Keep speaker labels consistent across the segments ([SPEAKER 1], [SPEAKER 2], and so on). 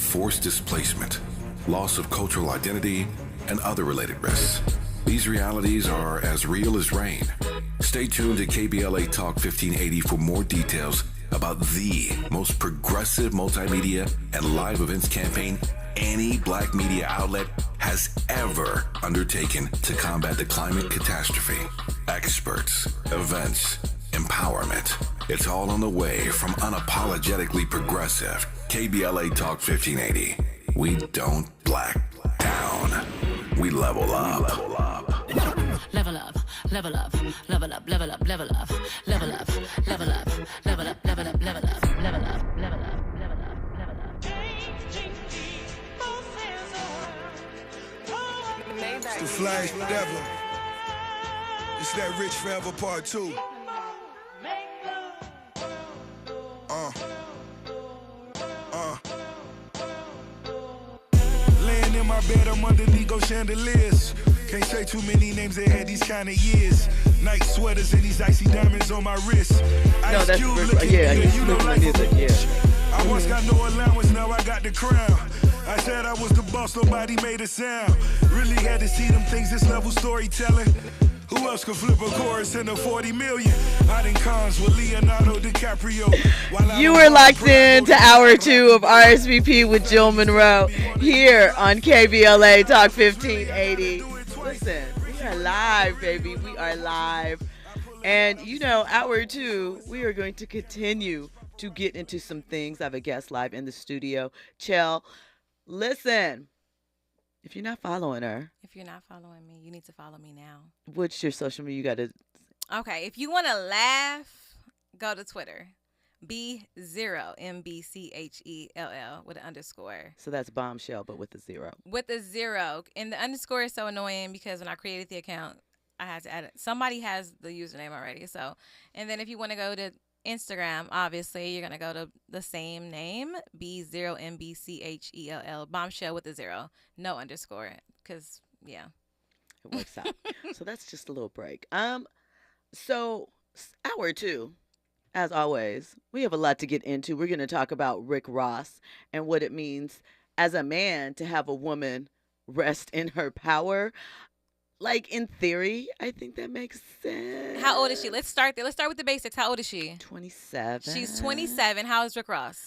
[SPEAKER 1] forced displacement, loss of cultural identity, and other related risks. These realities are as real as rain. Stay tuned to KBLA Talk 1580 for more details about the most progressive multimedia and live events campaign any black media outlet has ever undertaken to combat the climate catastrophe. Experts, events, empowerment. It's all on the way from unapologetically progressive KBLA Talk 1580. We don't black down. We level up.
[SPEAKER 2] Level up, level up, level up, level up, level up, level up, level up, level up, level up, level up, level up, level up, level up, level up.
[SPEAKER 3] It's the Flash Devil. It's that Rich Forever Part 2. Laying in my bed, I'm under Lego chandeliers. Can't say too many names that had these kind of years. Night sweaters and these icy diamonds on my wrist.
[SPEAKER 4] No, that's you know like music, yeah.
[SPEAKER 3] I once got no allowance, now I got the crown. I said I was the boss, nobody made a sound. Really had to see them things, this level storytelling. Who else could flip a chorus in a 40 million? I done cons with Leonardo DiCaprio.
[SPEAKER 4] You were locked in to hour 2 of RSVP with Jill Munroe here on KBLA Talk 1580. Listen, we are live, baby. We are live. And, you know, hour 2, we are going to continue to get into some things. I have a guest live in the studio. Chell, listen. If you're not following her.
[SPEAKER 5] If you're not following me, you need to follow me now.
[SPEAKER 4] What's your social media? You got to.
[SPEAKER 5] Okay. If you want to laugh, go to Twitter. B0, MBCHELL with an underscore.
[SPEAKER 4] So that's bombshell, but with a 0.
[SPEAKER 5] With a 0. And the underscore is so annoying because when I created the account, I had to add it. Somebody has the username already. So, and then if you want to go to Instagram, obviously, you're going to go to the same name, B0, MBCHELL, bombshell with a 0. No underscore. Because, yeah.
[SPEAKER 4] It works out. So that's just a little break. So hour 2. As always, we have a lot to get into. We're going to talk about Rick Ross and what it means as a man to have a woman rest in her power. Like, in theory, I think that makes sense.
[SPEAKER 5] How old is she? Let's start there. Let's start with the basics. How old is she?
[SPEAKER 4] 27.
[SPEAKER 5] She's 27. How is Rick Ross?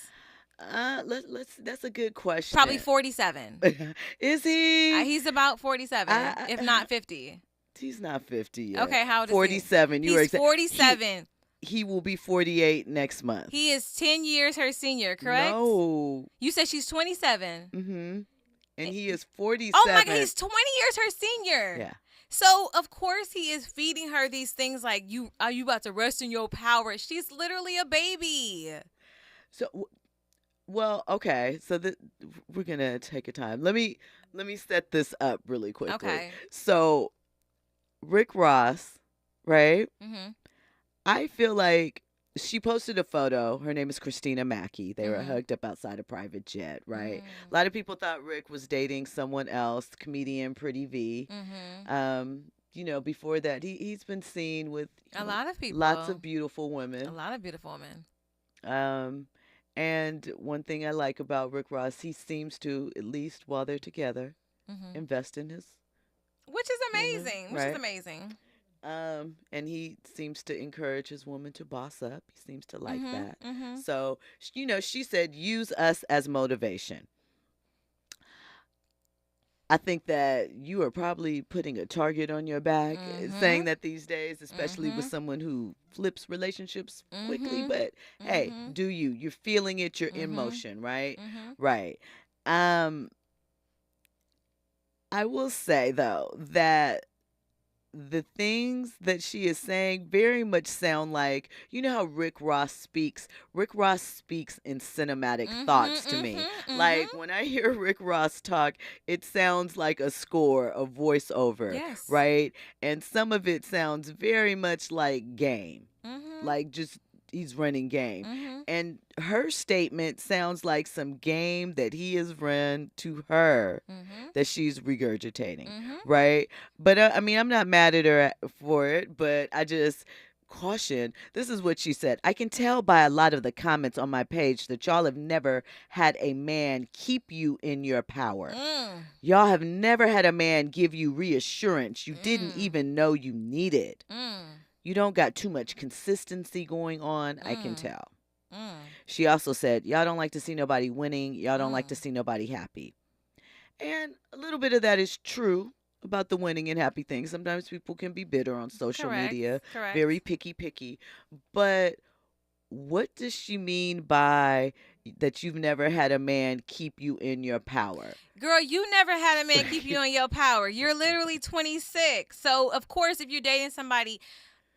[SPEAKER 4] That's a good question.
[SPEAKER 5] Probably 47.
[SPEAKER 4] Is he?
[SPEAKER 5] He's about 47, if not 50.
[SPEAKER 4] He's not 50 yet.
[SPEAKER 5] Okay, how old is he?
[SPEAKER 4] 47.
[SPEAKER 5] He's 47.
[SPEAKER 4] He will be 48 next month.
[SPEAKER 5] He is 10 years her senior, correct?
[SPEAKER 4] No.
[SPEAKER 5] You said she's 27.
[SPEAKER 4] Mm-hmm. And he is 47.
[SPEAKER 5] Oh, my God. He's 20 years her senior.
[SPEAKER 4] Yeah.
[SPEAKER 5] So, of course, he is feeding her these things like, are you about to rest in your power? She's literally a baby.
[SPEAKER 4] So, well, okay. So, we're going to take a time. Let me set this up really quickly.
[SPEAKER 5] Okay.
[SPEAKER 4] So, Rick Ross, right?
[SPEAKER 5] Mm-hmm.
[SPEAKER 4] I feel like she posted a photo. Her name is Christina Mackey. They were hugged up outside a private jet, right? A lot of people thought Rick was dating someone else, comedian Pretty V. You know, before that, he's been seen with
[SPEAKER 5] a lot of people.
[SPEAKER 4] Lots of beautiful women.
[SPEAKER 5] A lot of beautiful women.
[SPEAKER 4] And one thing I like about Rick Ross, he seems to, at least while they're together, invest in his
[SPEAKER 5] Which is amazing.
[SPEAKER 4] woman,
[SPEAKER 5] Which
[SPEAKER 4] right?
[SPEAKER 5] is amazing.
[SPEAKER 4] And he seems to encourage his woman to boss up. He seems to like that. So, you know, she said, use us as motivation. I think that you are probably putting a target on your back, saying that these days, especially with someone who flips relationships quickly. But hey, do you? You're feeling it. You're in motion, right? Right. I will say, though, that the things that she is saying very much sound like, you know how Rick Ross speaks? Rick Ross speaks in cinematic thoughts to me. Like, when I hear Rick Ross talk, it sounds like a score, a voiceover, right? And some of it sounds very much like game. Like, just he's running game. And her statement sounds like some game that he has run to her that she's regurgitating, right? But I mean, I'm not mad at her for it, but I just Caution, this is what she said. I can tell by a lot of the comments on my page that y'all have never had a man keep you in your power. Y'all have never had a man give you reassurance you didn't even know you needed. You don't got too much consistency going on, I can tell. She also said, y'all don't like to see nobody winning. Y'all don't like to see nobody happy. And a little bit of that is true about the winning and happy things. Sometimes people can be bitter on social media, very picky. But what does she mean by that you've never had a man keep you in your power?
[SPEAKER 5] Girl, you never had a man keep you in your power. You're literally 26. So, of course, if you're dating somebody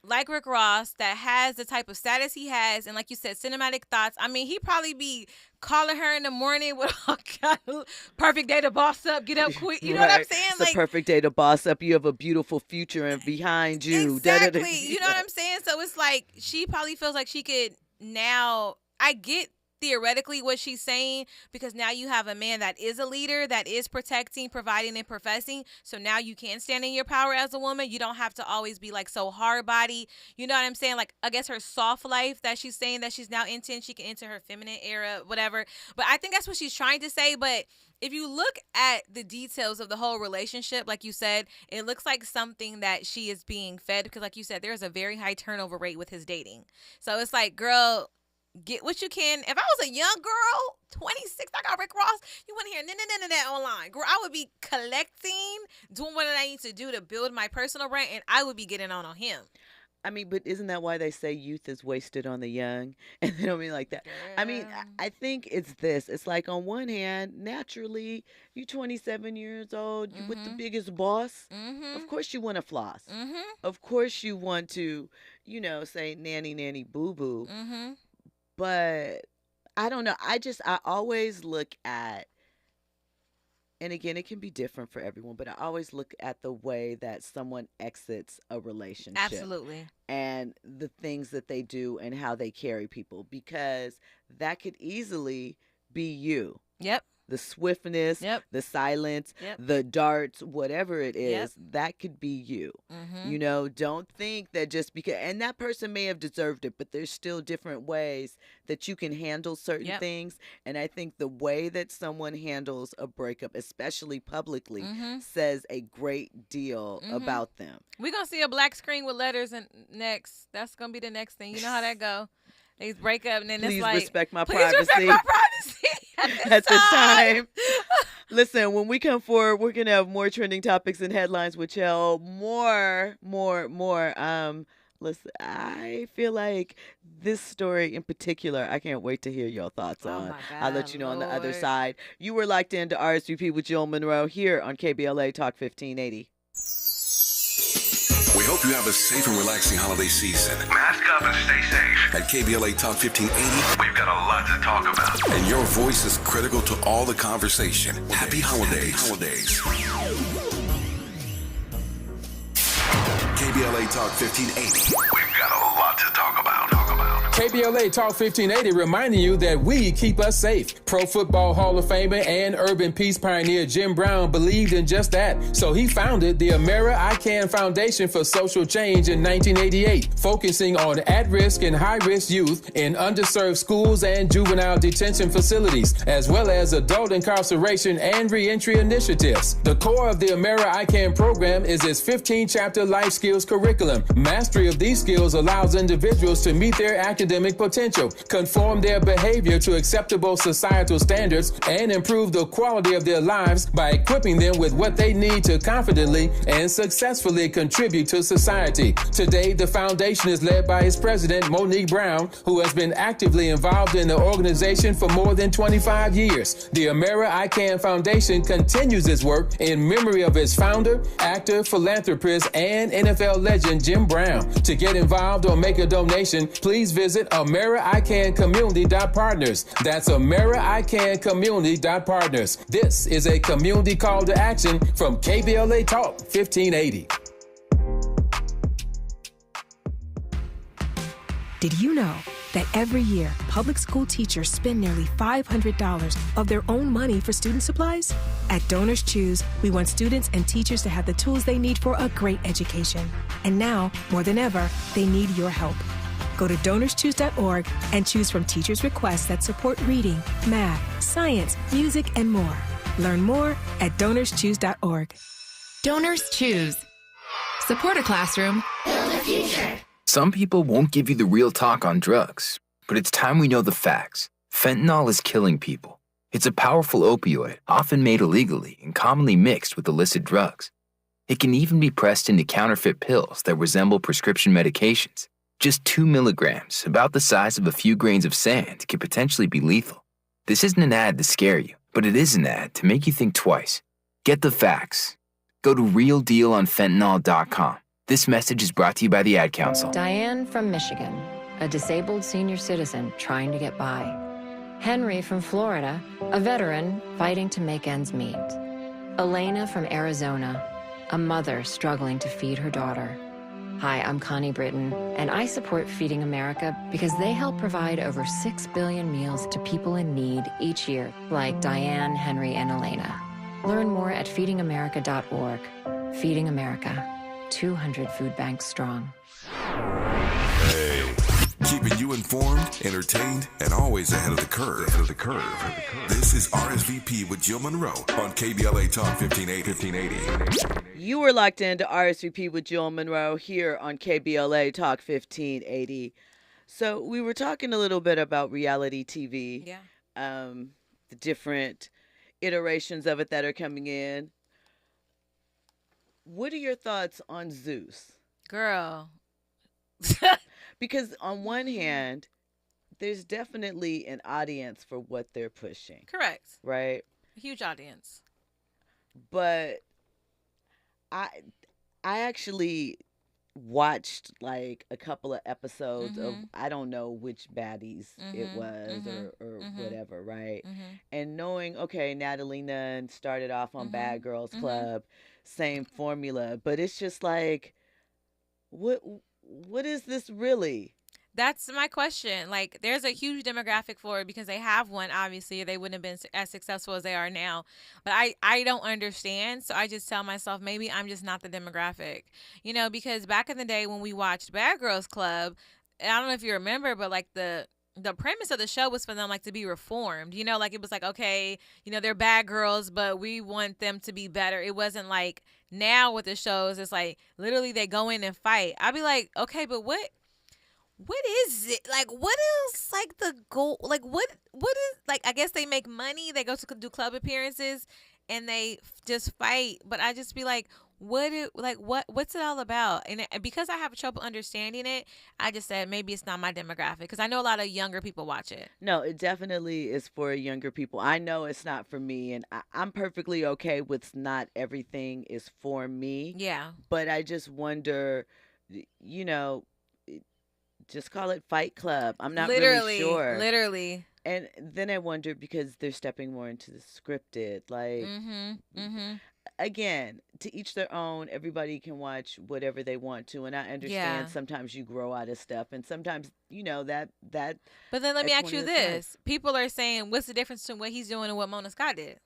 [SPEAKER 5] like Rick Ross that has the type of status he has, and like you said, cinematic thoughts. I mean, he probably be calling her in the morning with all kind of perfect day to boss up, get up quick. You know what I'm saying?
[SPEAKER 4] It's a perfect day to boss up. You have a beautiful future and behind you.
[SPEAKER 5] Exactly. You know what I'm saying? So it's like she probably feels like she could now. I get theoretically what she's saying, because now you have a man that is a leader, that is protecting, providing, and professing. So now you can stand in your power as a woman. You don't have to always be like so hard body. You know what I'm saying? Like, I guess her soft life that she's saying that she's now into, she can enter her feminine era, whatever. But I think that's what she's trying to say. But if you look at the details of the whole relationship, like you said, it looks like something that she is being fed, because like you said, there's a very high turnover rate with his dating. So it's like, girl, get what you can. If I was a young girl, 26, I got Rick Ross, you wouldn't hear none of that online. Girl, I would be collecting, doing what I need to do to build my personal brand, and I would be getting on him.
[SPEAKER 4] I mean, but isn't that why they say youth is wasted on the young? And they don't mean like that. Girl. I mean, I think it's this. It's like, on one hand, naturally, you're 27 years old, you with the biggest boss. Of course you want to floss. Of course you want to, say nanny, boo-boo. But I don't know. I always look at, and again, it can be different for everyone, but I always look at the way that someone exits a relationship.
[SPEAKER 5] Absolutely.
[SPEAKER 4] And the things that they do and how they carry people, because that could easily be you.
[SPEAKER 5] Yep.
[SPEAKER 4] The swiftness, the silence, the darts, whatever it is, that could be you. Don't think that just because, and that person may have deserved it, but there's still different ways that you can handle certain things. And I think the way that someone handles a breakup, especially publicly, says a great deal about them.
[SPEAKER 5] We're going to see a black screen with letters and next. That's going to be the next thing. You know how that go. They break up and then
[SPEAKER 4] Please
[SPEAKER 5] it's like,
[SPEAKER 4] respect my
[SPEAKER 5] please
[SPEAKER 4] privacy.
[SPEAKER 5] respect my privacy
[SPEAKER 4] at this time. Listen, when we come forward, we're going to have more trending topics and headlines with y'all. More. Listen, I feel like this story in particular, I can't wait to hear your thoughts on.
[SPEAKER 5] My God,
[SPEAKER 4] I'll let you know on the other side. You were locked into RSVP with Jill Munroe here on KBLA Talk 1580.
[SPEAKER 1] We hope you have a safe and relaxing holiday season.
[SPEAKER 6] Mask up and stay safe.
[SPEAKER 1] At KBLA Talk 1580,
[SPEAKER 6] we've got a lot to talk about.
[SPEAKER 1] And your voice is critical to all the conversation. Happy holidays. KBLA Talk 1580.
[SPEAKER 6] We've got a lot to talk about.
[SPEAKER 7] KBLA Talk 1580 reminding you that we keep us safe. Pro Football Hall of Famer and urban peace pioneer Jim Brown believed in just that. So he founded the Amera I Can Foundation for Social Change in 1988, focusing on at-risk and high-risk youth in underserved schools and juvenile detention facilities, as well as adult incarceration and reentry initiatives. The core of the Amera I Can program is its 15-chapter life skills curriculum. Mastery of these skills allows individuals to meet their academic potential, conform their behavior to acceptable societal standards, and improve the quality of their lives by equipping them with what they need to confidently and successfully contribute to society. Today, the foundation is led by its president, Monique Brown, who has been actively involved in the organization for more than 25 years. The Amera I Can Foundation continues its work in memory of its founder, actor, philanthropist, and NFL legend Jim Brown. To get involved or make a donation, please visit AmeriICanCommunity.partners. That's AmeriICanCommunity.partners. This is a community call to action from KBLA Talk 1580.
[SPEAKER 8] Did you know that every year, public school teachers spend nearly $500 of their own money for student supplies? At Donors Choose, we want students and teachers to have the tools they need for a great education. And now, more than ever, they need your help. Go to donorschoose.org and choose from teachers' requests that support reading, math, science, music, and more. Learn more at donorschoose.org.
[SPEAKER 9] Donors Choose. Support a classroom.
[SPEAKER 10] Build a future.
[SPEAKER 11] Some people won't give you the real talk on drugs, but it's time we know the facts. Fentanyl is killing people. It's a powerful opioid, often made illegally and commonly mixed with illicit drugs. It can even be pressed into counterfeit pills that resemble prescription medications. Just 2 milligrams, about the size of a few grains of sand, can potentially be lethal. This isn't an ad to scare you, but it is an ad to make you think twice. Get the facts. Go to realdealonfentanyl.com. This message is brought to you by the Ad Council.
[SPEAKER 12] Diane from Michigan, a disabled senior citizen trying to get by. Henry from Florida, a veteran fighting to make ends meet. Elena from Arizona, a mother struggling to feed her daughter. Hi, I'm Connie Britton, and I support Feeding America because they help provide over 6 billion meals to people in need each year, like Diane, Henry, and Elena. Learn more at feedingamerica.org. Feeding America, 200 food banks strong.
[SPEAKER 1] Hey, keeping you informed, entertained, and always ahead of the curve. This is RSVP with Jill Munroe on KBLA Talk 1580.
[SPEAKER 4] You were locked into RSVP with Jill Munroe here on KBLA Talk 1580. So we were talking a little bit about reality TV.
[SPEAKER 5] Yeah.
[SPEAKER 4] The different iterations of it that are coming in. What are your thoughts on Zeus?
[SPEAKER 5] Girl.
[SPEAKER 4] Because on one hand, there's definitely an audience for what they're pushing.
[SPEAKER 5] Correct.
[SPEAKER 4] Right?
[SPEAKER 5] Huge audience.
[SPEAKER 4] But I actually watched like a couple of episodes of, I don't know which baddies it was or whatever, right? And knowing, okay, Natalie Nunn started off on Bad Girls Club, same formula, but it's just like, what is this really?
[SPEAKER 5] That's my question. Like, there's a huge demographic for it because they have one. Obviously, they wouldn't have been as successful as they are now. But I don't understand. So I just tell myself maybe I'm just not the demographic. You know, because back in the day when we watched Bad Girls Club, I don't know if you remember, but like the premise of the show was for them like to be reformed. You know, like it was like, okay, you know, they're bad girls, but we want them to be better. It wasn't like now with the shows, it's like literally they go in and fight. I'd be like, okay, but what is it? Like, what is, like, the goal? Like, what is, like, I guess they make money. They go to do club appearances, and they just fight. But I just be like, what's it all about? And because I have trouble understanding it, I just said maybe it's not my demographic. Because I know a lot of younger people watch it.
[SPEAKER 4] No, it definitely is for younger people. I know it's not for me, and I'm perfectly okay with not everything is for me.
[SPEAKER 5] Yeah.
[SPEAKER 4] But I just wonder, you know, just call it Fight Club. I'm not really sure.
[SPEAKER 5] Literally.
[SPEAKER 4] And then I wonder because they're stepping more into the scripted. Like, again, to each their own. Everybody can watch whatever they want to. And I understand sometimes you grow out of stuff. And sometimes, you know, that. But
[SPEAKER 5] then let me ask you this. People are saying, what's the difference between what he's doing and what Mona Scott did?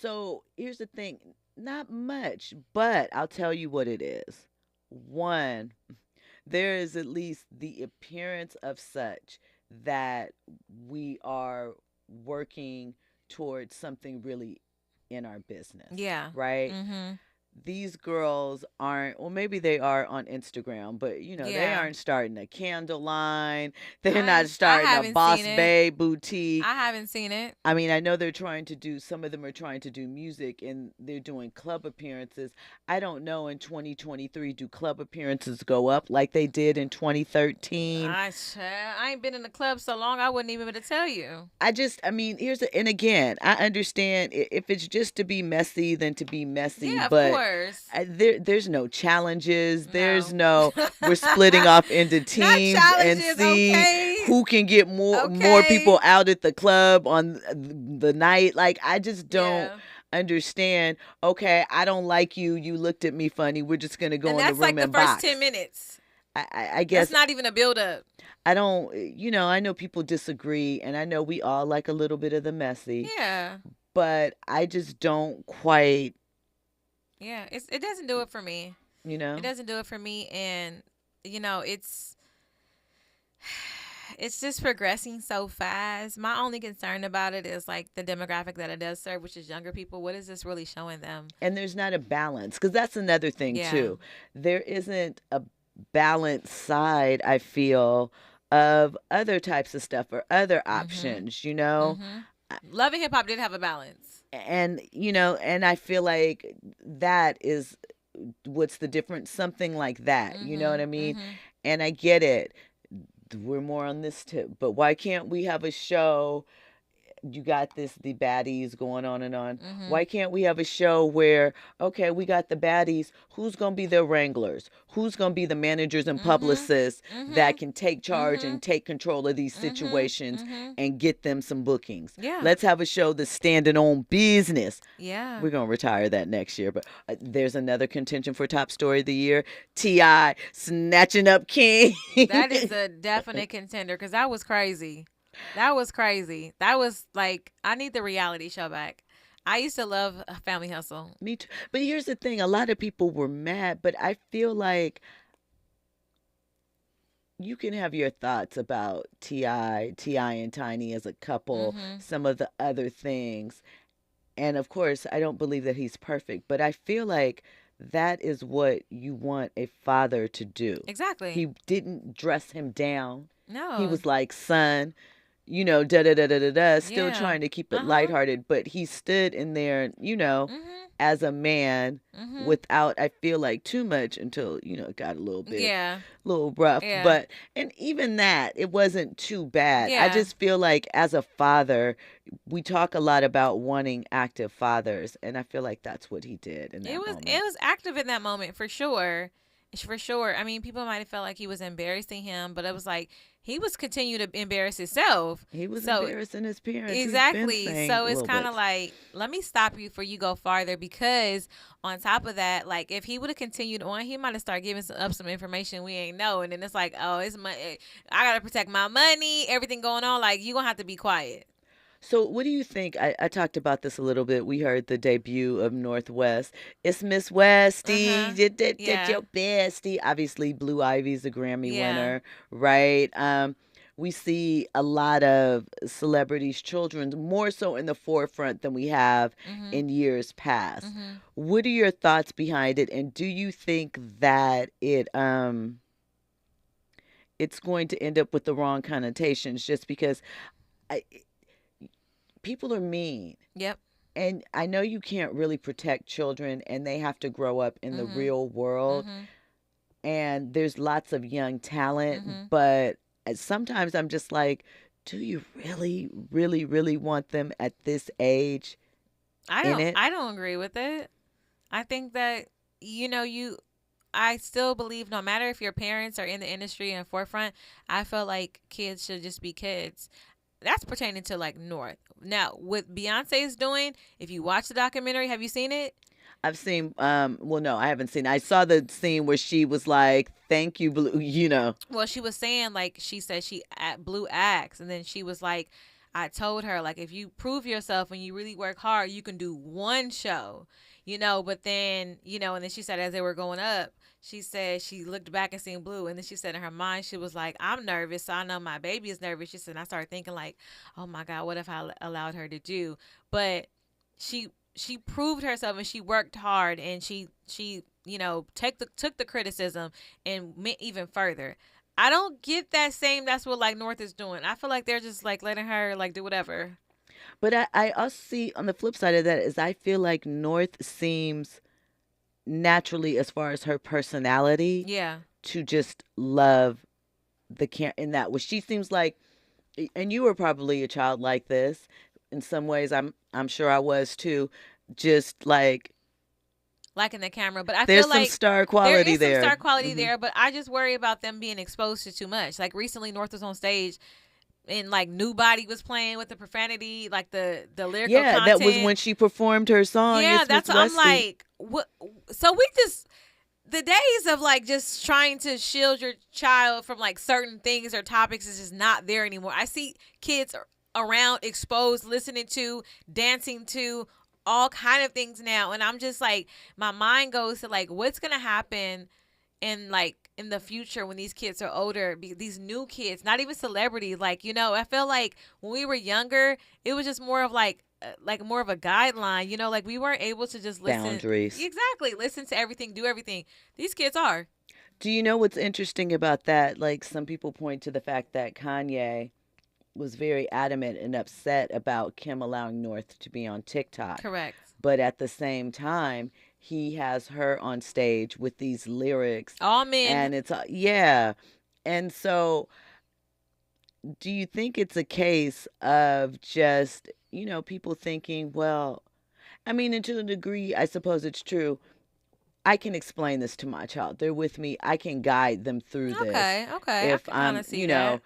[SPEAKER 4] So here's the thing. Not much. But I'll tell you what it is. One, there is at least the appearance of such that we are working towards something really in our business.
[SPEAKER 5] Yeah.
[SPEAKER 4] Right? These girls aren't, well, maybe they are on Instagram, but, you know, they aren't starting a candle line. They're not starting a Boss Babe boutique.
[SPEAKER 5] I haven't seen it.
[SPEAKER 4] I mean, I know they're trying to do, some of them are trying to do music and they're doing club appearances. I don't know in 2023, do club appearances go up like they did in 2013?
[SPEAKER 5] I ain't been in the club so long, I wouldn't even be able to tell you.
[SPEAKER 4] I mean, and again, I understand if it's just to be messy, then to be messy.
[SPEAKER 5] Yeah,
[SPEAKER 4] but
[SPEAKER 5] of course.
[SPEAKER 4] There's no challenges. There's no, we're splitting off into teams and see who can get more people out at the club on the night. Like, I just don't understand. Okay, I don't like you. You looked at me funny. We're just going to go in the room and box.
[SPEAKER 5] That's like the first 10 minutes.
[SPEAKER 4] I guess
[SPEAKER 5] That's not even a build up.
[SPEAKER 4] I don't, I know people disagree, and I know we all like a little bit of the messy,
[SPEAKER 5] Yeah.
[SPEAKER 4] but I just don't quite,
[SPEAKER 5] Yeah. It doesn't do it for me. It doesn't do it for me. And, it's just progressing so fast. My only concern about it is like the demographic that it does serve, which is younger people. What is this really showing them?
[SPEAKER 4] And there's not a balance, because that's another thing
[SPEAKER 5] Yeah.
[SPEAKER 4] too. There isn't a balanced side, I feel, of other types of stuff or other options,
[SPEAKER 5] Love and Hip Hop did have a balance.
[SPEAKER 4] And, and I feel like that is what's the difference, something like that, you know what I mean? And I get it. We're more on this tip, but why can't we have a show? You got the baddies going on and on. Why can't we have a show where, okay, we got the baddies, who's going to be their wranglers? Who's going to be the managers and publicists that can take charge and take control of these situations and get them some bookings?
[SPEAKER 5] Yeah.
[SPEAKER 4] Let's have a show that's standing on business.
[SPEAKER 5] Yeah.
[SPEAKER 4] We're going to retire that next year, but there's another contention for top story of the year. T.I. snatching up King.
[SPEAKER 5] That is a definite contender, because that was crazy. That was crazy. That was like, I need the reality show back. I used to love Family Hustle.
[SPEAKER 4] Me too. But here's the thing. A lot of people were mad, but I feel like you can have your thoughts about T.I. and Tiny as a couple, some of the other things. And of course, I don't believe that he's perfect, but I feel like that is what you want a father to do.
[SPEAKER 5] Exactly.
[SPEAKER 4] He didn't dress him down.
[SPEAKER 5] No.
[SPEAKER 4] He was like, son, still trying to keep it lighthearted, but he stood in there, as a man without, I feel like, too much until, it got a little bit, little rough.
[SPEAKER 5] Yeah.
[SPEAKER 4] But, and even that, it wasn't too bad.
[SPEAKER 5] Yeah.
[SPEAKER 4] I just feel like as a father, we talk a lot about wanting active fathers, and I feel like that's what he did in that moment.
[SPEAKER 5] It was active in that moment, for sure. For sure. I mean, people might have felt like he was embarrassing him, but it was like he was continuing to embarrass himself.
[SPEAKER 4] He was embarrassing his parents.
[SPEAKER 5] Exactly. So it's kind of like, let me stop you before you go farther, because on top of that, like if he would have continued on, he might have started giving some information we ain't know. And then it's like, oh, it's I got to protect my money, everything going on. Like, you're going to have to be quiet.
[SPEAKER 4] So what do you think? I talked about this a little bit. We heard the debut of Northwest. It's Miss Westy. You did your bestie. Obviously, Blue Ivy's a Grammy winner, right? We see a lot of celebrities' children more so in the forefront than we have in years past. What are your thoughts behind it? And do you think that it's going to end up with the wrong connotations just because people are mean?
[SPEAKER 5] Yep.
[SPEAKER 4] And I know you can't really protect children, and they have to grow up in the real world. And there's lots of young talent, but sometimes I'm just like, do you really, really, really want them at this age?
[SPEAKER 5] I don't agree with it. I think that, I still believe no matter if your parents are in the industry and forefront, I feel like kids should just be kids. That's pertaining to like North. Now, what Beyonce is doing, if you watch the documentary, have you seen it?
[SPEAKER 4] I've seen, well, no, I haven't seen it. I saw the scene where she was like, thank you, Blue,
[SPEAKER 5] Well, she was saying, like, she said Blue asked, and then she was like, I told her, like, if you prove yourself and you really work hard, you can do one show, but then, and then she said as they were going up, she said she looked back and seen Blue, and then she said in her mind, she was like, I'm nervous, so I know my baby is nervous. She said, and I started thinking like, oh my God, what if I allowed her to do? But she proved herself, and she worked hard, and she took the criticism and went even further. I don't get that that's what like North is doing. I feel like they're just like letting her like do whatever.
[SPEAKER 4] But I also see on the flip side of that is I feel like North seems naturally, as far as her personality, to just love the in that way. She seems like, and you were probably a child like this in some ways. I'm sure I was too. Just like
[SPEAKER 5] in the camera, but I
[SPEAKER 4] there's
[SPEAKER 5] feel like
[SPEAKER 4] some star quality
[SPEAKER 5] there is
[SPEAKER 4] there.
[SPEAKER 5] some star quality there, but I just worry about them being exposed to too much. Like recently, North was on stage, and like New Body was playing with the profanity, like the lyrical content.
[SPEAKER 4] That was when she performed her song.
[SPEAKER 5] Yeah,
[SPEAKER 4] It's
[SPEAKER 5] that's
[SPEAKER 4] Miss
[SPEAKER 5] what I'm
[SPEAKER 4] Westy.
[SPEAKER 5] like. What? So we just the days of like just trying to shield your child from like certain things or topics is just not there anymore. I see kids around exposed, listening to, dancing to all kind of things now, and I'm just like, my mind goes to like, what's gonna happen in the future when these kids are older, these new kids, not even celebrities. Like, you know, I feel like when we were younger, it was just more of like more of a guideline, you know, like we weren't able to just listen.
[SPEAKER 4] Boundaries.
[SPEAKER 5] Exactly. Listen to everything, do everything. These kids are.
[SPEAKER 4] Do you know what's interesting about that? Like, some people point to the fact that Kanye was very adamant and upset about Kim allowing North to be on TikTok.
[SPEAKER 5] Correct.
[SPEAKER 4] But at the same time, he has her on stage with these lyrics.
[SPEAKER 5] All men.
[SPEAKER 4] And it's, yeah. And so, do you think it's a case of just, you know, people thinking, well, I mean, and to a degree, I suppose it's true. I can explain this to my child. They're with me. I can guide them through this.
[SPEAKER 5] Okay.
[SPEAKER 4] If I'm, you know,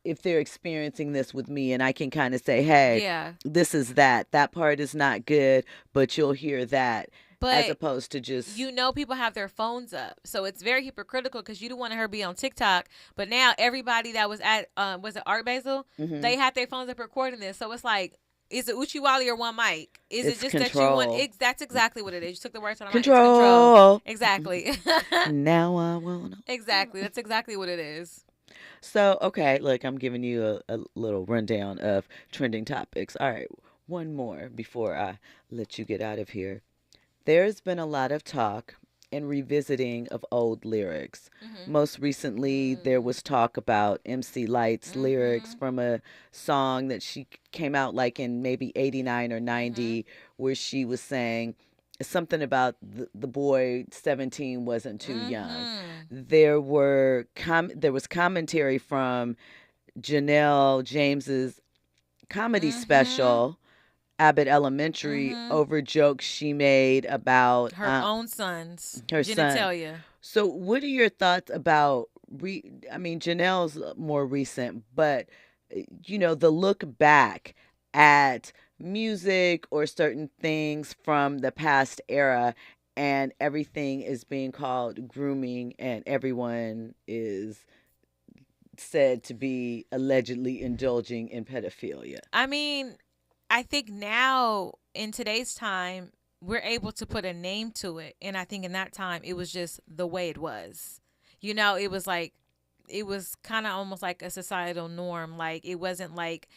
[SPEAKER 4] if they're experiencing this with me, and I can kind of say, hey, this is that part is not good, but you'll hear that. But as opposed to just,
[SPEAKER 5] you know, people have their phones up, so it's very hypocritical because you don't want her to be on TikTok, but now everybody that was at was it Art Basel, they had their phones up recording this, so it's like, is it Uchiwali or one mic? Is
[SPEAKER 4] it's
[SPEAKER 5] it just
[SPEAKER 4] control.
[SPEAKER 5] That you want? That's exactly what it is. You took the words out of my mouth.
[SPEAKER 4] Control.
[SPEAKER 5] Exactly.
[SPEAKER 4] Now I will know.
[SPEAKER 5] Exactly. That's exactly what it is.
[SPEAKER 4] So, okay, look, I'm giving you a little rundown of trending topics. All right, one more before I let you get out of here. There's been a lot of talk and revisiting of old lyrics. Most recently, there was talk about MC Light's lyrics from a song that she came out like in maybe 89 or 90, where she was saying something about the boy 17 wasn't too young. There was commentary from Janelle James's comedy special, Abbott Elementary, over jokes she made about
[SPEAKER 5] her own son's
[SPEAKER 4] genitalia. Son. So what are your thoughts about, Janelle's more recent, but, you know, the look back at music or certain things from the past era, and everything is being called grooming, and everyone is said to be allegedly indulging in pedophilia?
[SPEAKER 5] I mean, I think now in today's time, we're able to put a name to it. And I think in that time, it was just the way it was. You know, it was kind of almost like a societal norm. Like, it wasn't like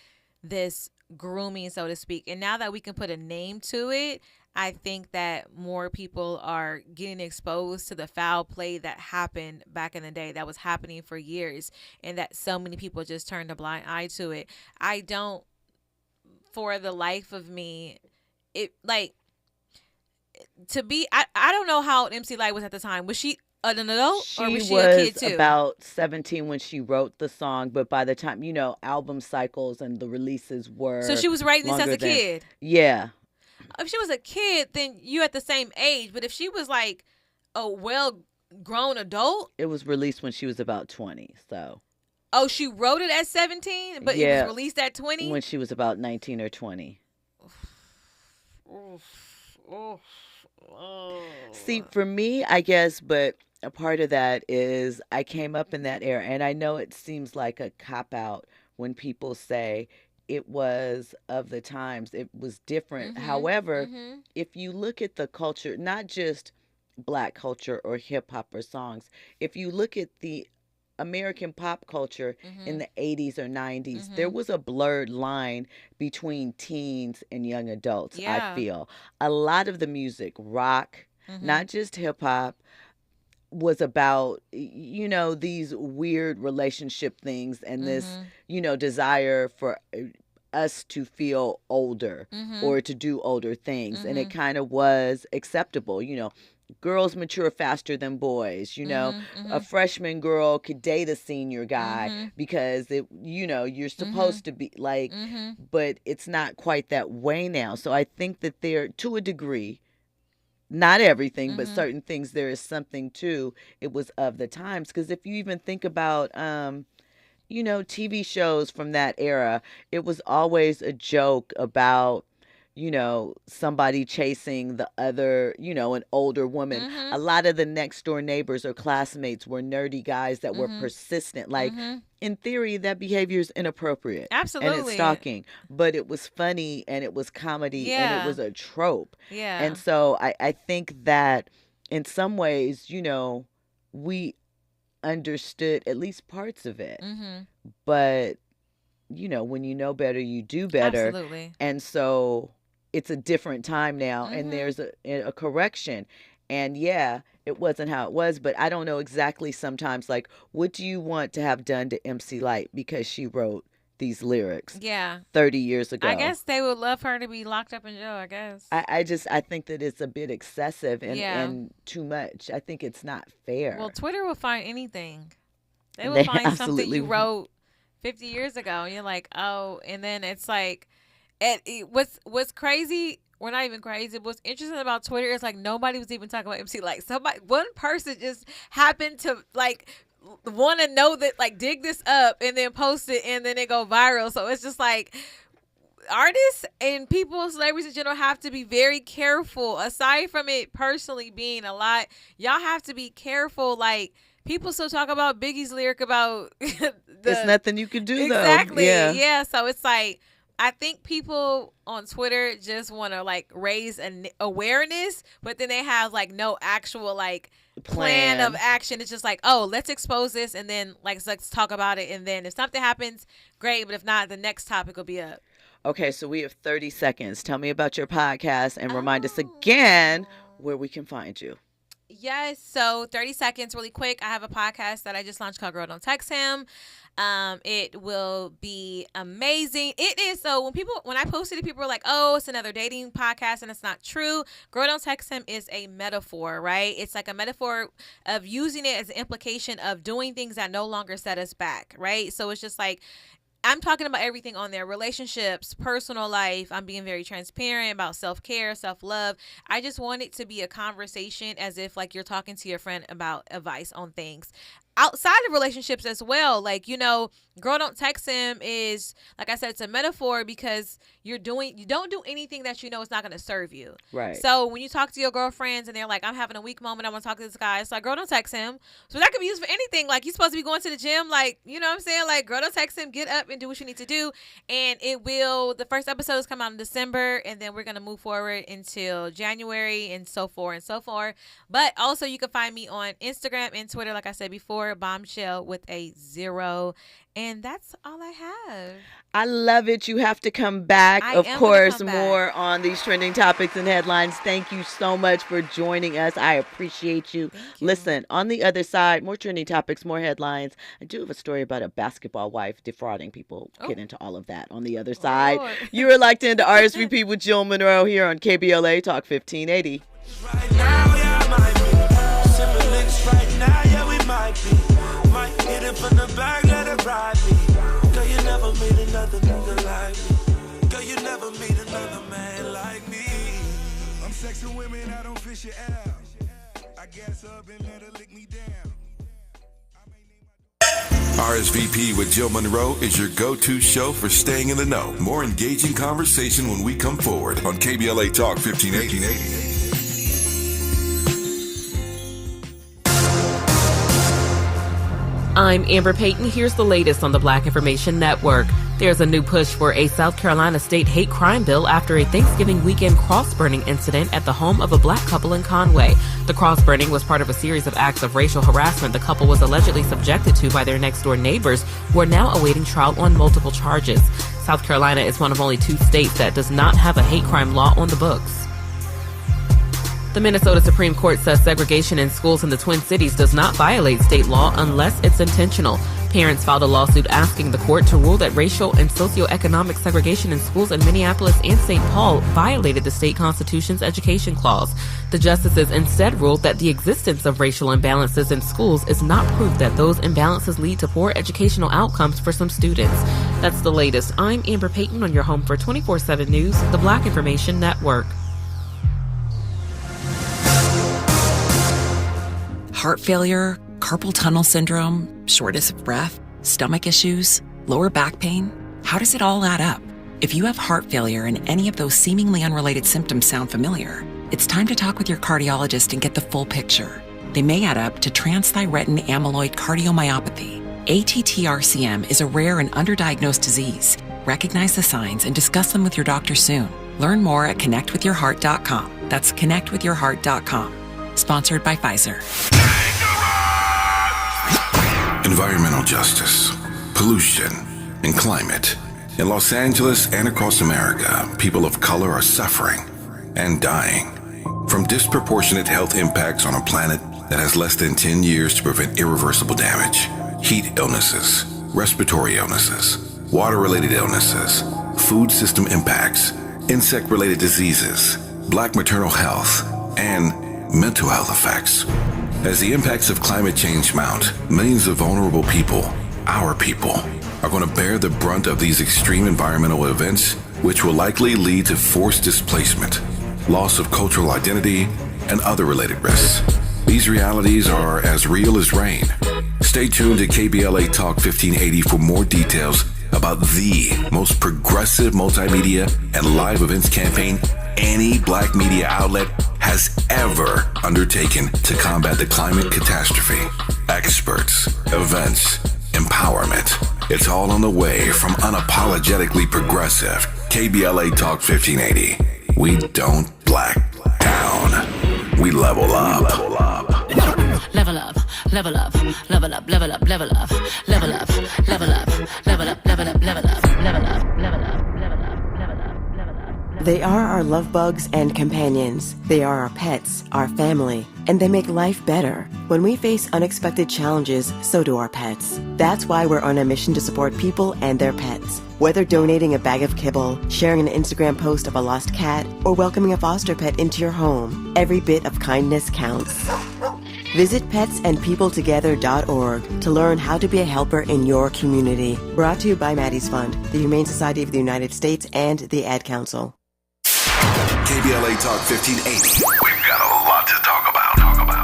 [SPEAKER 5] this grooming, so to speak. And now that we can put a name to it, I think that more people are getting exposed to the foul play that happened back in the day, that was happening for years, and that so many people just turned a blind eye to it. I don't, for the life of me, it like to be. I don't know how MC Light was at the time. Was she an adult or was she a kid too?
[SPEAKER 4] She was about 17 when she wrote the song, but by the time, you know, album cycles and the releases were.
[SPEAKER 5] So she was writing this as a kid.
[SPEAKER 4] Yeah.
[SPEAKER 5] If she was a kid, then you at the same age. But if she was like a well-grown adult,
[SPEAKER 4] it was released when she was about 20. So.
[SPEAKER 5] Oh, she wrote it at 17, but it was released at 20?
[SPEAKER 4] When she was about 19 or 20. See, for me, I guess, but a part of that is I came up in that era, and I know it seems like a cop-out when people say it was of the times, it was different. However, if you look at the culture, not just Black culture or hip-hop or songs, if you look at the American pop culture in the 80s or 90s, there was a blurred line between teens and young adults, I feel. A lot of the music, rock, not just hip hop, was about, you know, these weird relationship things and this, you know, desire for us to feel older or to do older things. And it kind of was acceptable, you know. Girls mature faster than boys, you know. A freshman girl could date a senior guy because it, you know, you're supposed to be like, but it's not quite that way now. So I think that there, to a degree, not everything, but certain things, there is something to it was of the times. Because if you even think about, you know, TV shows from that era, it was always a joke about, somebody chasing the other, an older woman. A lot of the next door neighbors or classmates were nerdy guys that were persistent. Like, in theory, that behavior is inappropriate.
[SPEAKER 5] Absolutely.
[SPEAKER 4] And it's stalking. But it was funny and it was comedy and it was a trope.
[SPEAKER 5] Yeah.
[SPEAKER 4] And so I think that in some ways, we understood at least parts of it. But, when you know better, you do better.
[SPEAKER 5] Absolutely.
[SPEAKER 4] And so it's a different time now, and there's a correction. And yeah, it wasn't how it was, but I don't know exactly sometimes, like, what do you want to have done to MC Lyte because she wrote these lyrics 30 years ago?
[SPEAKER 5] I guess they would love her to be locked up in jail, I guess.
[SPEAKER 4] I think that it's a bit excessive and too much. I think it's not fair.
[SPEAKER 5] Well, Twitter will find anything. They will find something you wrote 50 years ago, and you're like, oh, and then it's like, what's crazy, we're not even crazy, what's interesting about Twitter is like nobody was even talking about MC Lyte. One person just happened to like want to know that, like, dig this up and then post it, and then it go viral. So it's just like artists and people, celebrities in general, have to be very careful. Aside from it personally being a lot, y'all have to be careful. Like, people still talk about Biggie's lyric about
[SPEAKER 4] there's nothing you can do though.
[SPEAKER 5] Exactly. Yeah. So it's like, I think people on Twitter just want to like raise an awareness, but then they have like no actual like plan of action. It's just like, oh, let's expose this, and then like let's talk about it, and then if something happens, great, but if not, the next topic will be up.
[SPEAKER 4] Okay, so we have 30 seconds. Tell me about your podcast and remind us again where we can find you.
[SPEAKER 5] Yes, so 30 seconds, really quick. I have a podcast that I just launched called Girl Don't Text Him. It will be amazing. It is. So when I posted it, people were like, oh, it's another dating podcast, and it's not true. Girl Don't Text Him is a metaphor, right? It's like a metaphor of using it as an implication of doing things that no longer set us back, right? So it's just like, I'm talking about everything on there: relationships, personal life. I'm being very transparent about self-care, self-love. I just want it to be a conversation as if like you're talking to your friend about advice on things outside of relationships as well. Like, Girl Don't Text Him is, like I said, it's a metaphor because you don't do anything that you know is not going to serve you.
[SPEAKER 4] Right.
[SPEAKER 5] So when you talk to your girlfriends and they're like, I'm having a weak moment, I want to talk to this guy, it's like, girl, don't text him. So that could be used for anything. Like, you're supposed to be going to the gym, like, you know what I'm saying? Like, girl, don't text him, get up and do what you need to do. And the first episodes come out in December, and then we're going to move forward until January and so forth and so forth. But also you can find me on Instagram and Twitter, like I said before, Bombshell with a 0. And that's all I have.
[SPEAKER 4] I love it. You have to come back. Of course, more on these trending topics and headlines. Thank you so much for joining us. I appreciate you. Listen, on the other side, more trending topics, more headlines. I do have a story about a basketball wife defrauding people. Get into all of that on the other side. You are locked into RSVP with Jill Munroe here on KBLA Talk 1580.
[SPEAKER 10] Right now, yeah, I might be. Sipping licks right now, yeah, we might be. Might hit it from the back, let it ride me. Girl, you never meet another nigga like me. Girl, you never meet another man like me.
[SPEAKER 3] I'm sexing women, I don't fish it out. I gas up and let her lick me down.
[SPEAKER 1] RSVP with Jill Munroe is your go-to show for staying in the know. More engaging conversation when we come forward on KBLA Talk 1580.
[SPEAKER 13] I'm Amber Payton. Here's the latest on the Black Information Network. There's a new push for a South Carolina state hate crime bill after a Thanksgiving weekend cross-burning incident at the home of a black couple in Conway. The cross-burning was part of a series of acts of racial harassment the couple was allegedly subjected to by their next-door neighbors, who are now awaiting trial on multiple charges. South Carolina is one of only 2 states that does not have a hate crime law on the books. The Minnesota Supreme Court says segregation in schools in the Twin Cities does not violate state law unless it's intentional. Parents filed a lawsuit asking the court to rule that racial and socioeconomic segregation in schools in Minneapolis and St. Paul violated the state constitution's education clause. The justices instead ruled that the existence of racial imbalances in schools is not proof that those imbalances lead to poor educational outcomes for some students. That's the latest. I'm Amber Payton on your home for 24/7 News, the Black Information Network.
[SPEAKER 14] Heart failure, carpal tunnel syndrome, shortness of breath, stomach issues, lower back pain. How does it all add up? If you have heart failure and any of those seemingly unrelated symptoms sound familiar, it's time to talk with your cardiologist and get the full picture. They may add up to transthyretin amyloid cardiomyopathy. ATTR-CM is a rare and underdiagnosed disease. Recognize the signs and discuss them with your doctor soon. Learn more at connectwithyourheart.com. That's connectwithyourheart.com. Sponsored by Pfizer.
[SPEAKER 1] Environmental justice, pollution, and climate. In Los Angeles and across America, people of color are suffering and dying from disproportionate health impacts on a planet that has less than 10 years to prevent irreversible damage. Heat illnesses, respiratory illnesses, water-related illnesses, food system impacts, insect-related diseases, black maternal health, and mental health effects. As the impacts of climate change mount, millions of vulnerable people, our people, are going to bear the brunt of these extreme environmental events, which will likely lead to forced displacement, loss of cultural identity, and other related risks. These realities are as real as rain. Stay tuned to KBLA Talk 1580 for more details about the most progressive multimedia and live events campaign any black media outlet has ever undertaken to combat the climate catastrophe. Experts, events, empowerment. It's all on the way from unapologetically progressive KBLA Talk 1580. We don't black down. We level up.
[SPEAKER 2] Level up, level up, level up, level up, level up, level up, level up, level up, level up, level up, level up, level up, level up.
[SPEAKER 15] They are our love bugs and companions. They are our pets, our family, and they make life better. When we face unexpected challenges, so do our pets. That's why we're on a mission to support people and their pets. Whether donating a bag of kibble, sharing an Instagram post of a lost cat, or welcoming a foster pet into your home, every bit of kindness counts. Visit petsandpeopletogether.org to learn how to be a helper in your community. Brought to you by Maddie's Fund, the Humane Society of the United States, and the Ad Council.
[SPEAKER 1] KBLA Talk 1580.
[SPEAKER 6] We've got a lot to talk about.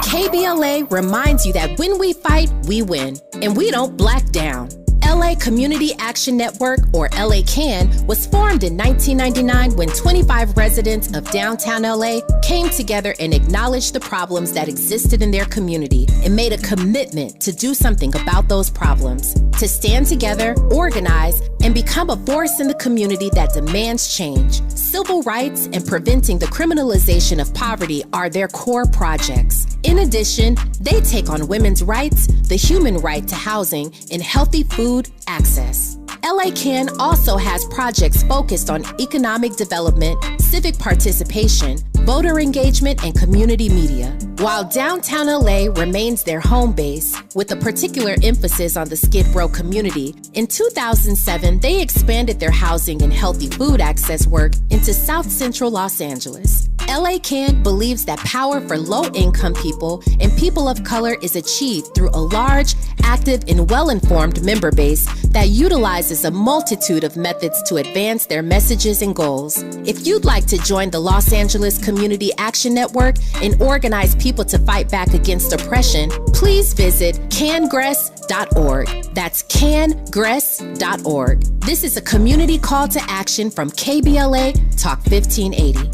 [SPEAKER 16] KBLA reminds you that when we fight, we win, and we don't black down. LA Community Action Network, or LA CAN, was formed in 1999 when 25 residents of downtown LA came together and acknowledged the problems that existed in their community and made a commitment to do something about those problems, to stand together, organize, and become a force in the community that demands change. Civil rights and preventing the criminalization of poverty are their core projects. In addition, they take on women's rights, the human right to housing, and healthy food access. LA CAN also has projects focused on economic development, civic participation, voter engagement, and community media. While downtown LA remains their home base, with a particular emphasis on the Skid Row community, in 2007 they expanded their housing and healthy food access work into South Central Los Angeles. LA CAN believes that power for low-income people and people of color is achieved through a large, active, and well-informed member base that utilizes a multitude of methods to advance their messages and goals. If you'd like to join the Los Angeles Community Action Network and organize people to fight back against oppression, please visit cangress.org. That's cangress.org. This is a community call to action from KBLA Talk 1580.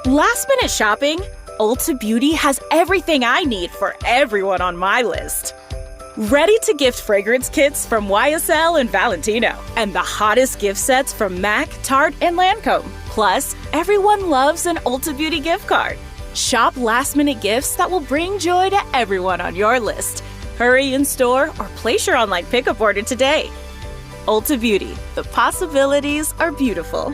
[SPEAKER 17] Last minute shopping? Ulta Beauty has everything I need for everyone on my list. Ready to gift fragrance kits from YSL and Valentino, and the hottest gift sets from MAC, Tarte, and Lancome. Plus, everyone loves an Ulta Beauty gift card. Shop last minute gifts that will bring joy to everyone on your list. Hurry in store or place your online pickup order today. Ulta Beauty, the possibilities are beautiful.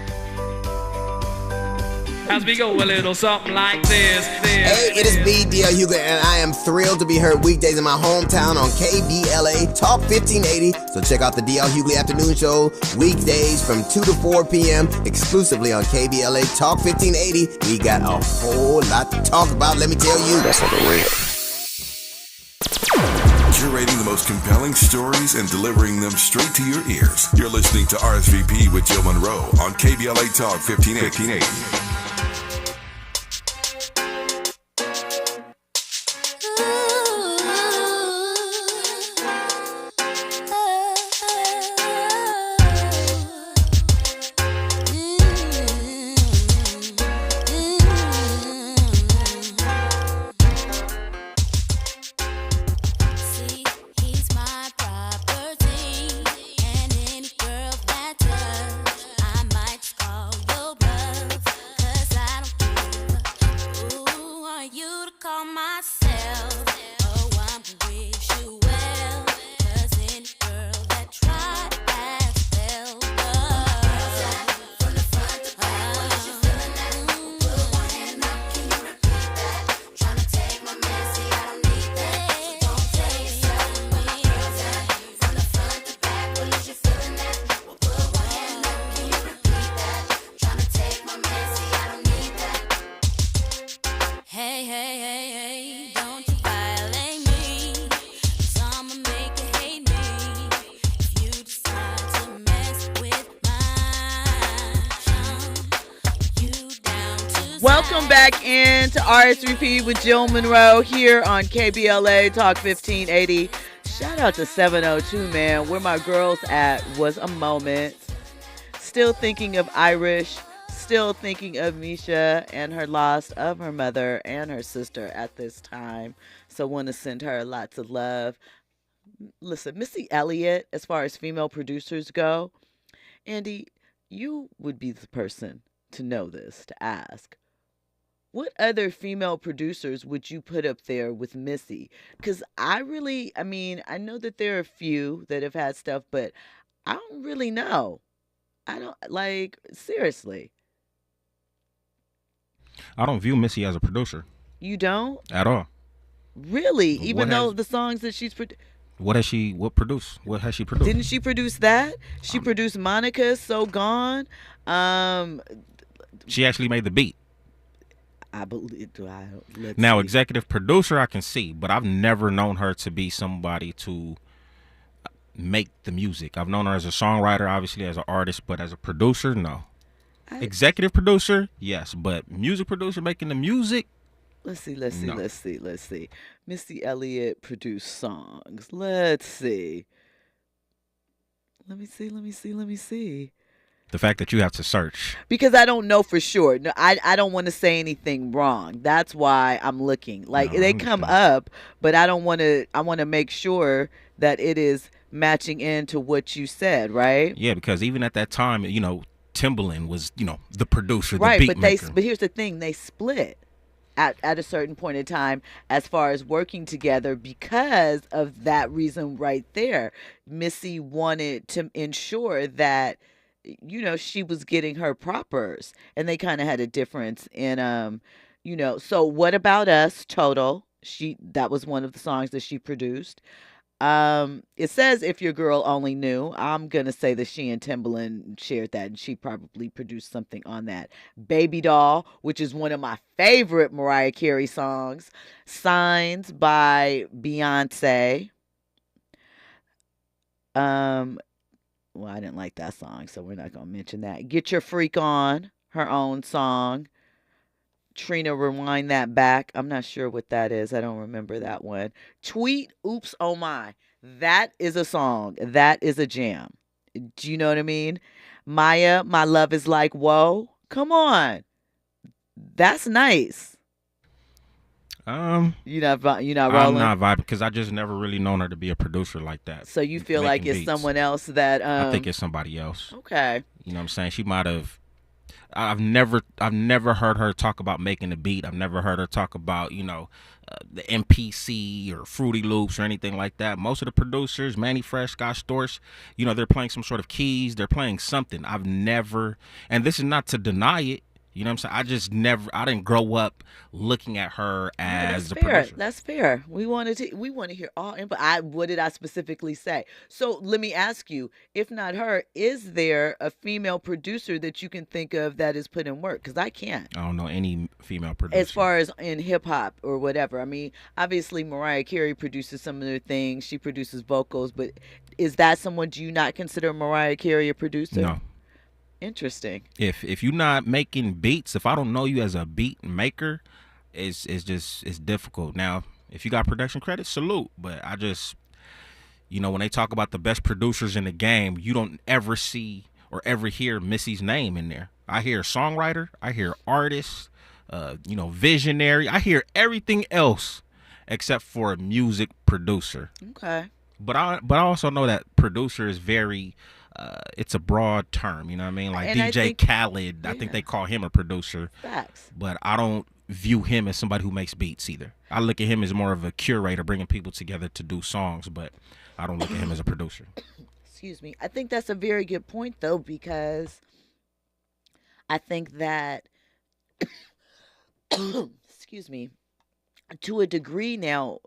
[SPEAKER 18] As we go a little something like this.
[SPEAKER 19] Hey, it is me, D.L. Hughley, and I am thrilled to be heard weekdays in my hometown on KBLA Talk 1580. So check out the D.L. Hughley Afternoon Show weekdays from 2 to 4 p.m. exclusively on KBLA Talk 1580. We got a whole lot to talk about, let me tell you. That's on the real.
[SPEAKER 1] Curating the most compelling stories and delivering them straight to your ears. You're listening to RSVP with Jill Munroe on KBLA Talk 1580.
[SPEAKER 4] Welcome back into RSVP with Jill Munroe here on KBLA Talk 1580. Shout out to 702, man. Where my girls at was a moment. Still thinking of Irish. Still thinking of Misha and her loss of her mother and her sister at this time. So want to send her lots of love. Listen, Missy Elliott, as far as female producers go, Andy, you would be the person to know this, to ask. What other female producers would you put up there with Missy? Because I know that there are a few that have had stuff, but I don't really know. I don't, seriously.
[SPEAKER 20] I don't view Missy as a producer.
[SPEAKER 4] You don't?
[SPEAKER 20] At all.
[SPEAKER 4] Really? Even though the songs that she's produced.
[SPEAKER 20] What has she produced?
[SPEAKER 4] Didn't she produce that? She produced Monica, So Gone.
[SPEAKER 20] She actually made the beat.
[SPEAKER 4] I believe.
[SPEAKER 20] Now, executive producer, I can see, but I've never known her to be somebody to make the music. I've known her as a songwriter, obviously as an artist, but as a producer, no. Executive producer, yes, but music producer making the music.
[SPEAKER 4] Let's see. Missy Elliott produced songs. Let's see. Let me see.
[SPEAKER 20] The fact that you have to search.
[SPEAKER 4] Because I don't know for sure. No, I don't want to say anything wrong. That's why I'm looking. They come up, but I want to make sure that it is matching into what you said, right?
[SPEAKER 20] Yeah, because even at that time, Timbaland was, the producer,
[SPEAKER 4] right,
[SPEAKER 20] the beat maker.
[SPEAKER 4] But here's the thing, they split at a certain point in time as far as working together because of that reason right there. Missy wanted to ensure that she was getting her propers, and they kind of had a difference in so What About Us, Total, that was one of the songs that she produced. It says If Your Girl Only Knew. I'm gonna say that she and Timbaland shared that, and she probably produced something on that. Baby Doll, which is one of my favorite Mariah Carey songs. Signs by Beyonce. Well, I didn't like that song, so we're not going to mention that. Get Your Freak On, her own song. Trina, Rewind That Back. I'm not sure what that is. I don't remember that one. Tweet, Oops, Oh My. That is a song. That is a jam. Do you know what I mean? Maya, My Love Is Like Whoa. Come on. That's nice. You're not rolling?
[SPEAKER 20] I'm not vibing because I just never really known her to be a producer like that.
[SPEAKER 4] So you feel like it's someone else that
[SPEAKER 20] I think it's somebody else.
[SPEAKER 4] Okay.
[SPEAKER 20] You know what I'm saying? She might have. I've never heard her talk about making a beat. I've never heard her talk about the MPC or Fruity Loops or anything like that. Most of the producers, Manny Fresh, Scott Storch, they're playing some sort of keys. They're playing something. I've never, and this is not to deny it. You know what I'm saying? I didn't grow up looking at her as a producer.
[SPEAKER 4] That's fair. We want to hear all input. What did I specifically say? So let me ask you, if not her, is there a female producer that you can think of that is put in work? Because I can't.
[SPEAKER 20] I don't know any female producer.
[SPEAKER 4] As far as in hip hop or whatever. I mean, obviously Mariah Carey produces some of their things. She produces vocals, but is that someone, do you not consider Mariah Carey a producer?
[SPEAKER 20] No.
[SPEAKER 4] Interesting.
[SPEAKER 20] If you're not making beats, if I don't know you as a beat maker, it's difficult. Now, if you got production credit, salute. But I just, when they talk about the best producers in the game, you don't ever see or ever hear Missy's name in there. I hear songwriter, I hear artist, visionary. I hear everything else except for a music producer.
[SPEAKER 4] Okay.
[SPEAKER 20] But I also know that producer is very. It's a broad term, you know what I mean? Like and DJ Khaled, yeah. I think they call him a producer.
[SPEAKER 4] Facts.
[SPEAKER 20] But I don't view him as somebody who makes beats either. I look at him as more of a curator, bringing people together to do songs, but I don't look at him as a producer.
[SPEAKER 4] Excuse me. I think that's a very good point, though, because I think that, excuse me, to a degree now,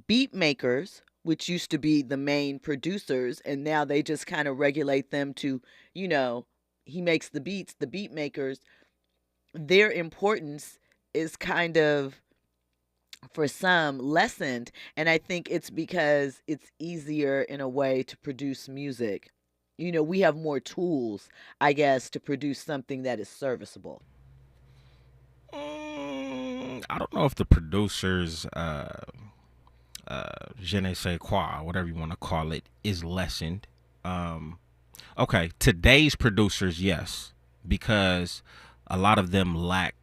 [SPEAKER 4] beat makers, which used to be the main producers, and now they just kind of regulate them to, he makes the beats, the beat makers, their importance is kind of, for some, lessened. And I think it's because it's easier in a way to produce music. We have more tools, I guess, to produce something that is serviceable.
[SPEAKER 20] I don't know if the producers, je ne sais quoi, whatever you want to call it, is lessened. Okay, today's producers, yes, because a lot of them lack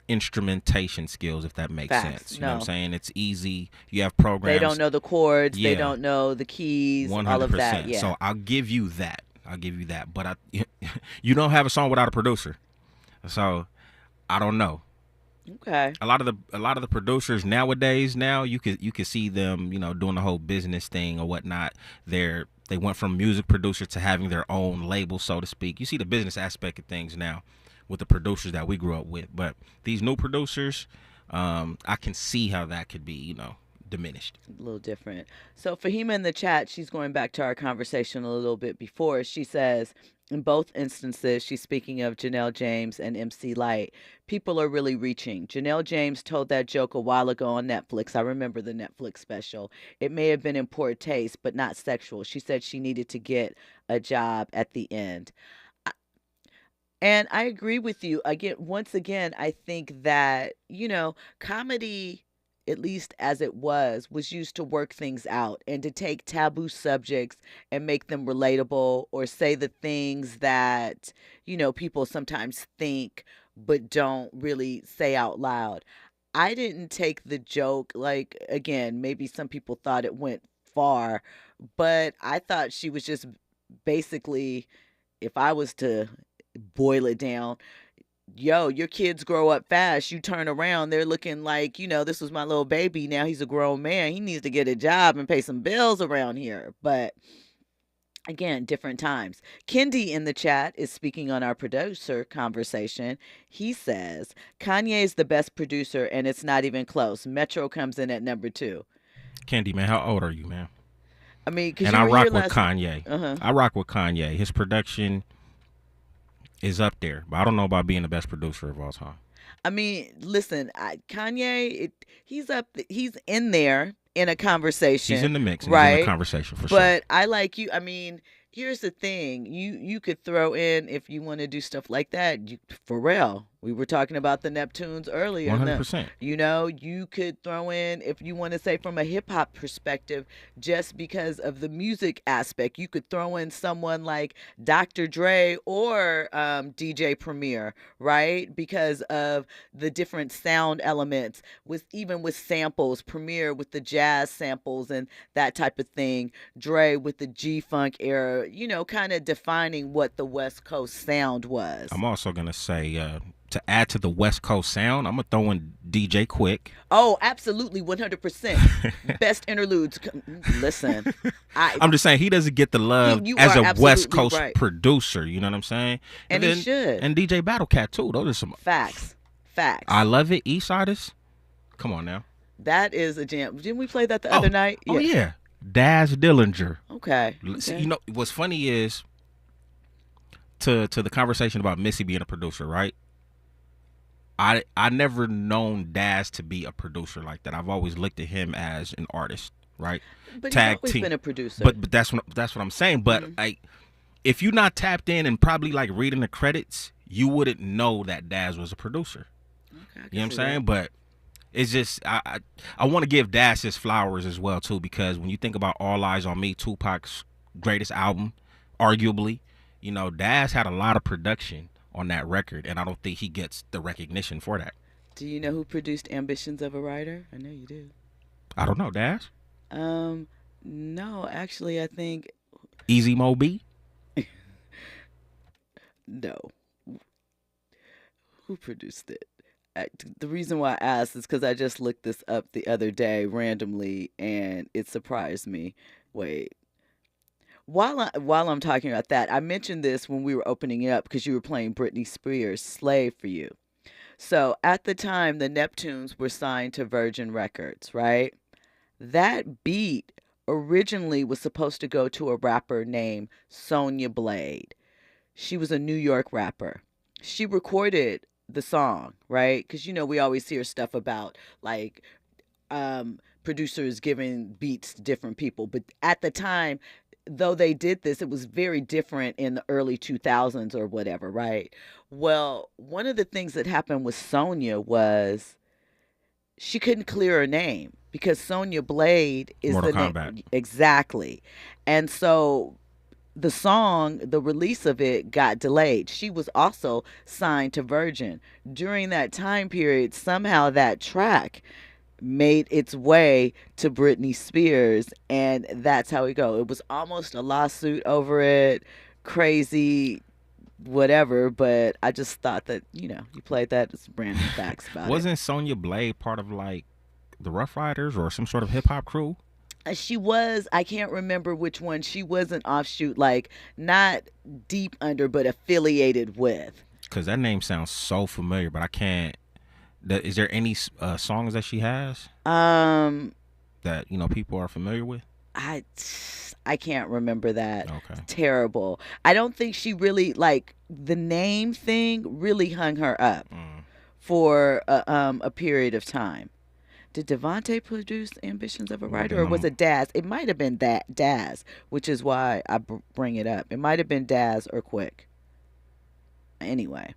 [SPEAKER 20] instrumentation skills, if that makes
[SPEAKER 4] Facts.
[SPEAKER 20] sense. You know what I'm saying? It's easy. You have programs.
[SPEAKER 4] They don't know the chords.
[SPEAKER 20] Yeah.
[SPEAKER 4] They don't know the keys.
[SPEAKER 20] 100%.
[SPEAKER 4] All of that. Yeah.
[SPEAKER 20] So I'll give you that. But you don't have a song without a producer. So I don't know.
[SPEAKER 4] Okay.
[SPEAKER 20] A lot of the producers nowadays, now you could see them, doing the whole business thing or whatnot. They went from music producer to having their own label, so to speak. You see the business aspect of things now with the producers that we grew up with. But these new producers, I can see how that could be, diminished.
[SPEAKER 4] A little different. So Fahima in the chat, she's going back to our conversation a little bit before. She says, in both instances, she's speaking of Janelle James and MC Lyte. People are really reaching. Janelle James told that joke a while ago on Netflix. I remember the Netflix special. It may have been in poor taste, but not sexual. She said she needed to get a job at the end. And I agree with you. Once again, I think that, comedy, at least as it was used to work things out and to take taboo subjects and make them relatable, or say the things that, people sometimes think but don't really say out loud. I didn't take the joke, again, maybe some people thought it went far, but I thought she was just basically, if I was to boil it down, yo, your kids grow up fast. You turn around, they're looking like, this was my little baby. Now he's a grown man. He needs to get a job and pay some bills around here. But again, different times. Kendi in the chat is speaking on our producer conversation. He says, Kanye is the best producer and it's not even close. Metro comes in at number 2.
[SPEAKER 20] Kendi, man, how old are you, man?
[SPEAKER 4] I mean, cause
[SPEAKER 20] and I rock with Kanye.
[SPEAKER 4] Uh-huh.
[SPEAKER 20] I rock with Kanye. His production is up there, but I don't know about being the best producer of all time.
[SPEAKER 4] I mean, listen, Kanye, he's in there in a conversation.
[SPEAKER 20] He's in the mix,
[SPEAKER 4] right?
[SPEAKER 20] He's in a conversation for sure.
[SPEAKER 4] But I like you. I mean, here's the thing: you could throw in, if you want to do stuff like that. Pharrell. We were talking about the Neptunes earlier.
[SPEAKER 20] 100%.
[SPEAKER 4] You could throw in, if you want to say from a hip hop perspective, just because of the music aspect, you could throw in someone like Dr. Dre or DJ Premier, right? Because of the different sound elements, even with samples. Premier with the jazz samples and that type of thing. Dre with the G-Funk era, kind of defining what the West Coast sound was.
[SPEAKER 20] I'm also going to say, to add to the West Coast sound, I'm going to throw in DJ Quick.
[SPEAKER 4] Oh, absolutely, 100%. Best interludes. Listen.
[SPEAKER 20] I'm just saying, he doesn't get the love as a West Coast producer. You know what I'm saying?
[SPEAKER 4] And he should.
[SPEAKER 20] And DJ Battlecat, too. Those are some...
[SPEAKER 4] Facts.
[SPEAKER 20] I Love It, Eastsiders. Come on now.
[SPEAKER 4] That is a jam. Didn't we play that the other night?
[SPEAKER 20] Yeah. Oh, yeah. Daz Dillinger.
[SPEAKER 4] Okay.
[SPEAKER 20] What's funny is, to the conversation about Missy being a producer, right? I never known Daz to be a producer like that. I've always looked at him as an artist, right?
[SPEAKER 4] But he's always been a producer.
[SPEAKER 20] But that's what I'm saying. But if you're not tapped in and probably reading the credits, you wouldn't know that Daz was a producer.
[SPEAKER 4] Okay,
[SPEAKER 20] you know what I'm saying? But it's just I want to give Daz his flowers as well too, because when you think about All Eyes on Me, Tupac's greatest album, arguably, Daz had a lot of production on that record, and I don't think he gets the recognition for that.
[SPEAKER 4] Do you know who produced Ambitions of a Writer? I know you do.
[SPEAKER 20] I don't know, Daz.
[SPEAKER 4] No, actually, I think
[SPEAKER 20] Easy Mo B.
[SPEAKER 4] No. Who produced it? The reason why I asked is because I just looked this up the other day randomly, and it surprised me. Wait. While I'm talking about that, I mentioned this when we were opening it up because you were playing Britney Spears' Slave for You. So at the time, the Neptunes were signed to Virgin Records, right? That beat originally was supposed to go to a rapper named Sonya Blade. She was a New York rapper. She recorded the song, right? Because, we always hear stuff about producers giving beats to different people. But at the time, though they did this, it was very different in the early 2000s or whatever, right? Well, one of the things that happened with Sonya was she couldn't clear her name because Sonya Blade is
[SPEAKER 20] Mortal
[SPEAKER 4] the name.
[SPEAKER 20] Kombat.
[SPEAKER 4] Exactly. And so the song, the release of it got delayed. She was also signed to Virgin. During that time period, somehow that track made its way to Britney Spears, and that's how it go. It was almost a lawsuit over it, crazy, whatever, but I just thought that, you played that as random facts about
[SPEAKER 20] Wasn't Sonya Blade part of like the Rough Riders or some sort of hip hop crew?
[SPEAKER 4] She was, I can't remember which one. She was an offshoot, like not deep under, but affiliated with.
[SPEAKER 20] Because that name sounds so familiar, but I can't. Is there any songs that she has that people are familiar with?
[SPEAKER 4] I can't remember that.
[SPEAKER 20] Okay.
[SPEAKER 4] Terrible. I don't think she really, like, the name thing really hung her up for a period of time. Did Devontae produce Ambitions of a Writer, or was it Daz? It might have been Daz, which is why I bring it up. It might have been Daz or Quick. Anyway,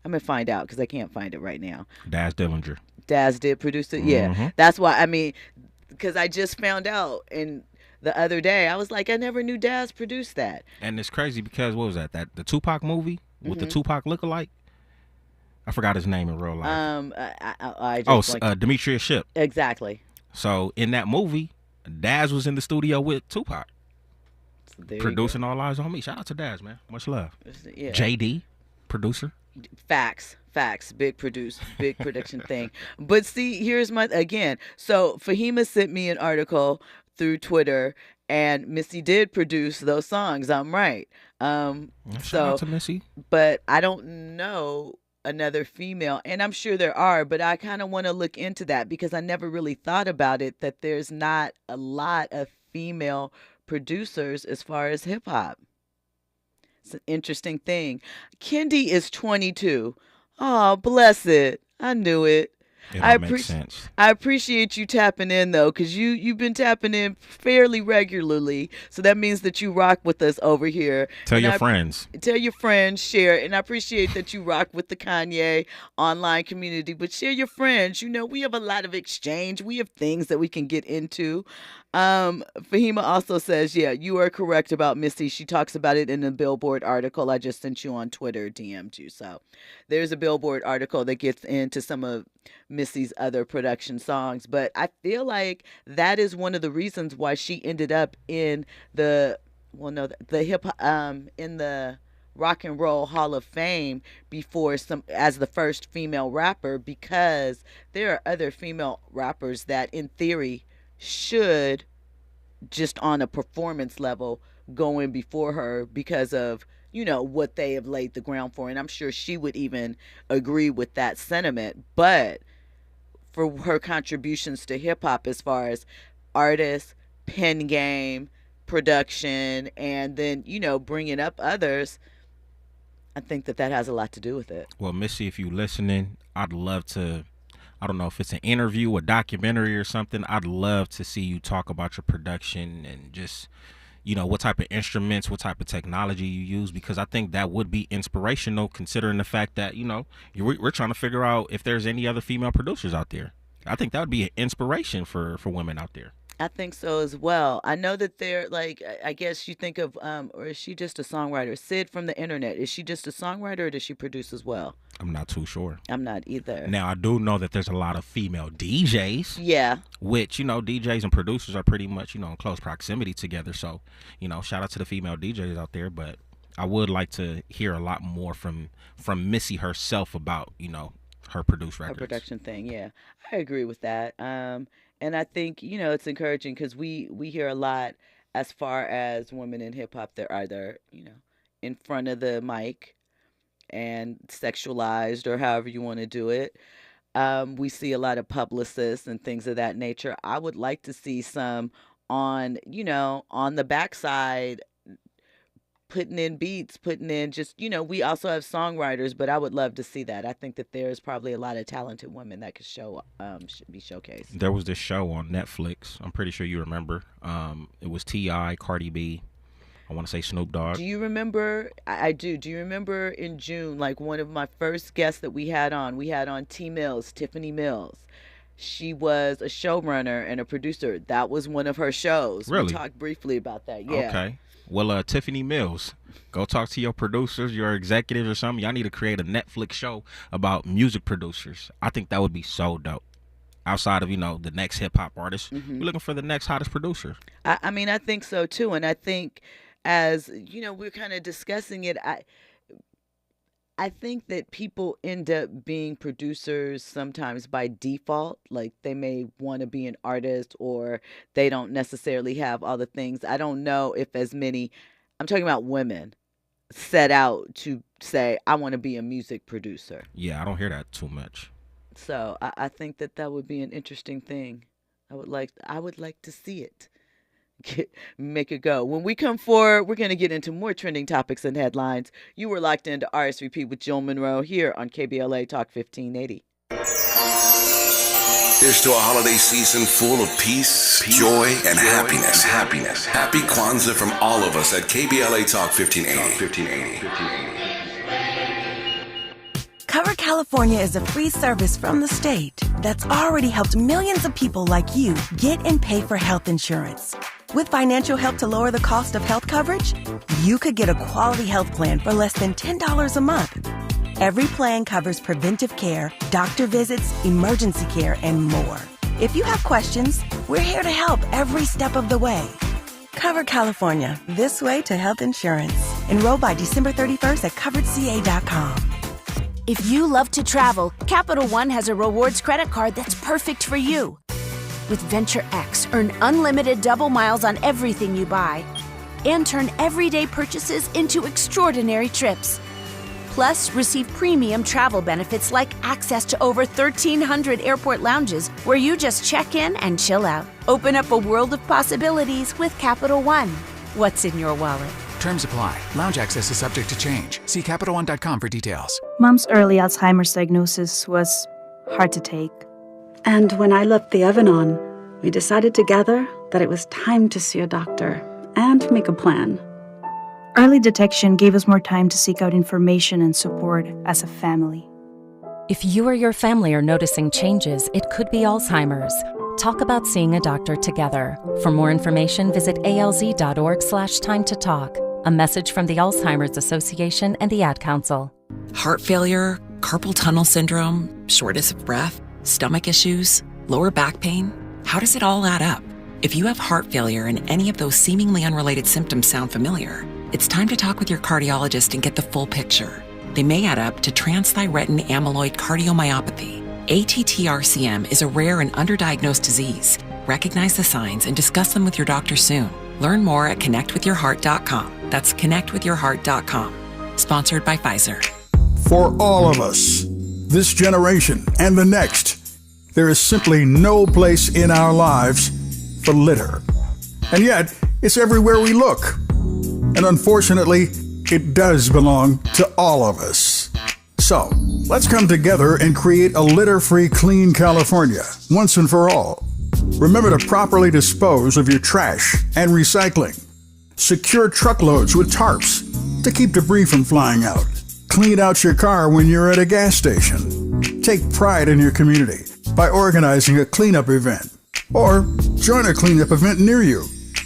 [SPEAKER 4] I'm going to find out because I can't find it right now.
[SPEAKER 20] Daz Dillinger.
[SPEAKER 4] Daz did produce it? Yeah. That's why, because I just found out the other day. I was like, I never knew Daz produced that.
[SPEAKER 20] And it's crazy because, what was that the Tupac movie with the Tupac lookalike? I forgot his name in real life. Demetrius Shipp.
[SPEAKER 4] Exactly.
[SPEAKER 20] So in that movie, Daz was in the studio with Tupac, producing All Eyes on Me. Shout out to Daz, man. Much love.
[SPEAKER 4] Yeah.
[SPEAKER 20] JD, producer.
[SPEAKER 4] Facts. Big production thing. But see, here's so Fahima sent me an article through Twitter, and Missy did produce those songs. I'm right.
[SPEAKER 20] Shout out to Missy.
[SPEAKER 4] But I don't know another female, and I'm sure there are, but I kind of want to look into that because I never really thought about it, that there's not a lot of female producers as far as hip hop. It's an interesting thing. Kendi is 22. Oh, bless it. I knew it.
[SPEAKER 20] Makes sense.
[SPEAKER 4] I appreciate you tapping in, though, because you've been tapping in fairly regularly. So that means that you rock with us over here.
[SPEAKER 20] Tell your friends.
[SPEAKER 4] Tell your friends, share. And I appreciate that you rock with the Kanye online community. But share your friends. We have a lot of exchange. We have things that we can get into. Fahima also says, yeah, you are correct about Missy. She talks about it in the Billboard article I just sent you on Twitter, DM'd you. So there's a Billboard article that gets into some of Missy's other production songs. But I feel like that is one of the reasons why she ended up in the hip in the Rock and Roll Hall of Fame as the first female rapper, because there are other female rappers that in theory should, just on a performance level, go in before her because of what they have laid the ground for. And I'm sure she would even agree with that sentiment. But for her contributions to hip hop as far as artists, pen game, production, and then bringing up others, I think that has a lot to do with it.
[SPEAKER 20] Well, Missy, if you listening, I'd love to, I don't know if it's an interview, a documentary or something. I'd love to see you talk about your production and just, what type of instruments, what type of technology you use, because I think that would be inspirational, considering the fact that, we're trying to figure out if there's any other female producers out there. I think that would be an inspiration for women out there.
[SPEAKER 4] I think so as well. I know that they're like, I guess you think of, or is she just a songwriter? Sid from the internet, is she just a songwriter or does she produce as well?
[SPEAKER 20] I'm not too sure.
[SPEAKER 4] I'm not either.
[SPEAKER 20] Now, I do know that there's a lot of female DJs.
[SPEAKER 4] Yeah.
[SPEAKER 20] Which, DJs and producers are pretty much, in close proximity together. So, shout out to the female DJs out there. But I would like to hear a lot more from Missy herself about, her produced records.
[SPEAKER 4] Her production thing, yeah. I agree with that. And I think, it's encouraging because we hear a lot as far as women in hip hop. They're either, in front of the mic and sexualized or however you want to do it. We see a lot of publicists and things of that nature. I would like to see some on the backside, putting in beats, just, we also have songwriters, but I would love to see that. I think that there's probably a lot of talented women that could should be showcased.
[SPEAKER 20] There was this show on Netflix. I'm pretty sure you remember. It was T.I., Cardi B, I want to say Snoop Dogg.
[SPEAKER 4] Do you remember? I do. Do you remember in June, like one of my first guests that we had on T Mills, Tiffany Mills. She was a showrunner and a producer. That was one of her shows.
[SPEAKER 20] Really?
[SPEAKER 4] We talked briefly about that. Yeah.
[SPEAKER 20] Okay. Well, Tiffany Mills, go talk to your producers, your executives or something. Y'all need to create a Netflix show about music producers. I think that would be so dope. Outside of, the next hip-hop artist, we're looking for the next hottest producer.
[SPEAKER 4] I mean, I think so, too. And I think as, we're kind of discussing it, I think that people end up being producers sometimes by default. Like they may want to be an artist or they don't necessarily have all the things. I don't know if as many, I'm talking about women, set out to say, I want to be a music producer.
[SPEAKER 20] Yeah, I don't hear that too much.
[SPEAKER 4] So I think that would be an interesting thing. I would like to see it. Make it go. When we come forward, we're going to get into more trending topics and headlines. You were locked into RSVP with Jill Munroe here on KBLA Talk 1580.
[SPEAKER 1] Here's to a holiday season full of peace, joy, and happiness. Happy Kwanzaa from all of us at KBLA Talk 1580.
[SPEAKER 21] Cover California is a free service from the state that's already helped millions of people like you get and pay for health insurance. With financial help to lower the cost of health coverage, you could get a quality health plan for less than $10 a month. Every plan covers preventive care, doctor visits, emergency care, and more. If you have questions, we're here to help every step of the way. Cover California, this way to health insurance. Enroll by December 31st at coveredca.com.
[SPEAKER 22] If you love to travel, Capital One has a rewards credit card that's perfect for you. With Venture X, earn unlimited double miles on everything you buy and turn everyday purchases into extraordinary trips. Plus, receive premium travel benefits like access to over 1,300 airport lounges where you just check in and chill out. Open up a world of possibilities with Capital One. What's in your wallet?
[SPEAKER 23] Terms apply. Lounge access is subject to change. See CapitalOne.com for details.
[SPEAKER 24] Mom's early Alzheimer's diagnosis was hard to take.
[SPEAKER 25] And when I left the oven on, we decided together that it was time to see a doctor and make a plan.
[SPEAKER 24] Early detection gave us more time to seek out information and support as a family.
[SPEAKER 26] If you or your family are noticing changes, it could be Alzheimer's. Talk about seeing a doctor together. For more information, visit alz.org/time to talk. A message from the Alzheimer's Association and the Ad Council.
[SPEAKER 14] Heart failure, carpal tunnel syndrome, shortness of breath, stomach issues, lower back pain. How does it all add up? If you have heart failure and any of those seemingly unrelated symptoms sound familiar, it's time to talk with your cardiologist and get the full picture. They may add up to transthyretin amyloid cardiomyopathy. ATTRCM is a rare and underdiagnosed disease. Recognize the signs and discuss them with your doctor soon. Learn more at connectwithyourheart.com. That's connectwithyourheart.com. Sponsored by Pfizer.
[SPEAKER 27] For all of us, this generation and the next, there is simply no place in our lives for litter. And yet, it's everywhere we look. And unfortunately, it does belong to all of us. So, let's come together and create a litter-free, clean California, once and for all. Remember to properly dispose of your trash and recycling. Secure truckloads with tarps to keep debris from flying out. Clean out your car when you're at a gas station. Take pride in your community by organizing a cleanup event. Or join a cleanup event near you.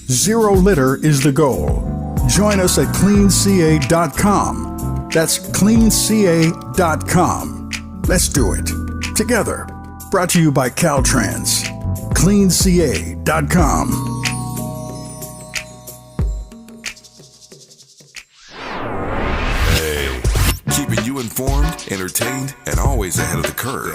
[SPEAKER 27] Zero litter is the goal. Join us at cleanca.com. That's cleanca.com. Let's do it together. Brought to you by Caltrans. cleanca.com.
[SPEAKER 1] Keeping you informed, entertained, and always ahead of the curve.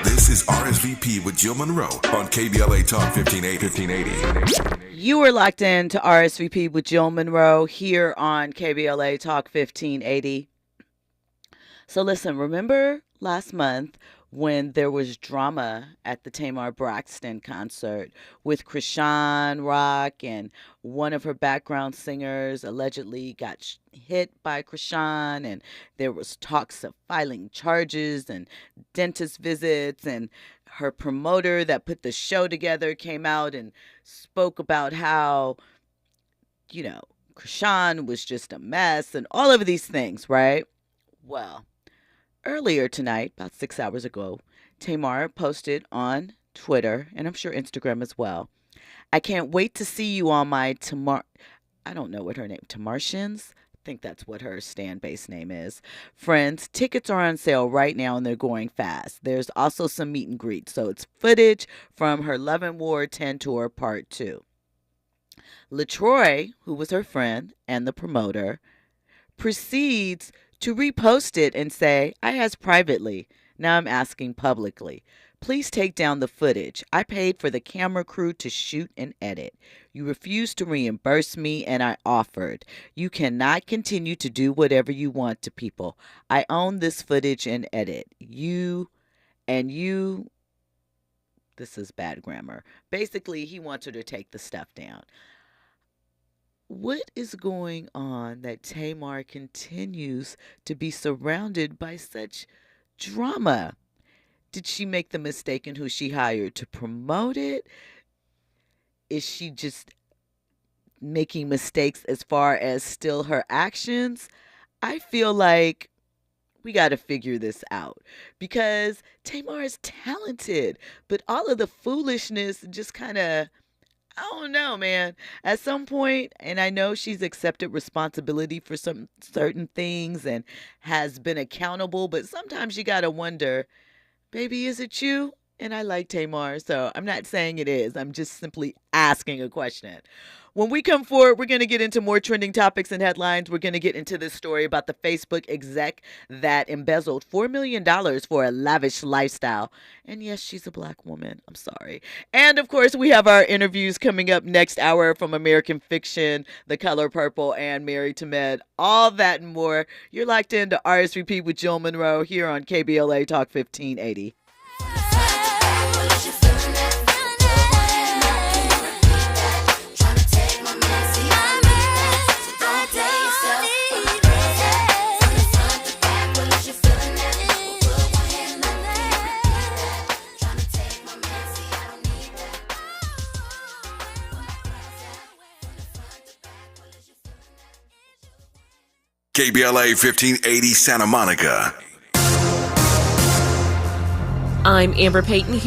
[SPEAKER 1] This is RSVP with Jill Munroe on KBLA Talk 1580.
[SPEAKER 4] You are locked in to RSVP with Jill Munroe here on KBLA Talk 1580. So listen, remember last month when there was drama at the Tamar Braxton concert with Krishan Rock, and one of her background singers allegedly got hit by Krishan, and there was talks of filing charges and dentist visits, and her promoter that put the show together came out and spoke about how, Krishan was just a mess and all of these things, right? Well, earlier tonight, about 6 hours ago, Tamar posted on Twitter, and I'm sure Instagram as well, I can't wait to see you on my I don't know what her name, Tamartians? I think that's what her stand-based name is. Friends, tickets are on sale right now and they're going fast. There's also some meet and greet, so it's footage from her Love and War 10 tour part 2. LaTroy, who was her friend and the promoter, proceeds to repost it and say, I asked privately, now I'm asking publicly. Please take down the footage. I paid for the camera crew to shoot and edit. You refused to reimburse me and I offered. You cannot continue to do whatever you want to people. I own this footage and edit. This is bad grammar. Basically, he wants her to take the stuff down. What is going on that Tamar continues to be surrounded by such drama? Did she make the mistake in who she hired to promote it? Is she just making mistakes as far as still her actions? I feel like we got to figure this out because Tamar is talented, but all of the foolishness just kind of, I don't know, man. At some point, and I know she's accepted responsibility for some certain things and has been accountable, but sometimes you got to wonder, baby, is it you? And I like Tamar, so I'm not saying it is. I'm just simply asking a question. When we come forward, we're going to get into more trending topics and headlines. We're going to get into this story about the Facebook exec that embezzled $4 million for a lavish lifestyle. And yes, she's a black woman. I'm sorry. And of course, we have our interviews coming up next hour from American Fiction, The Color Purple, and Married to Med. All that and more. You're locked into RSVP with Jill Munroe here on KBLA Talk 1580.
[SPEAKER 1] KBLA 1580 Santa Monica.
[SPEAKER 13] I'm Amber Payton here.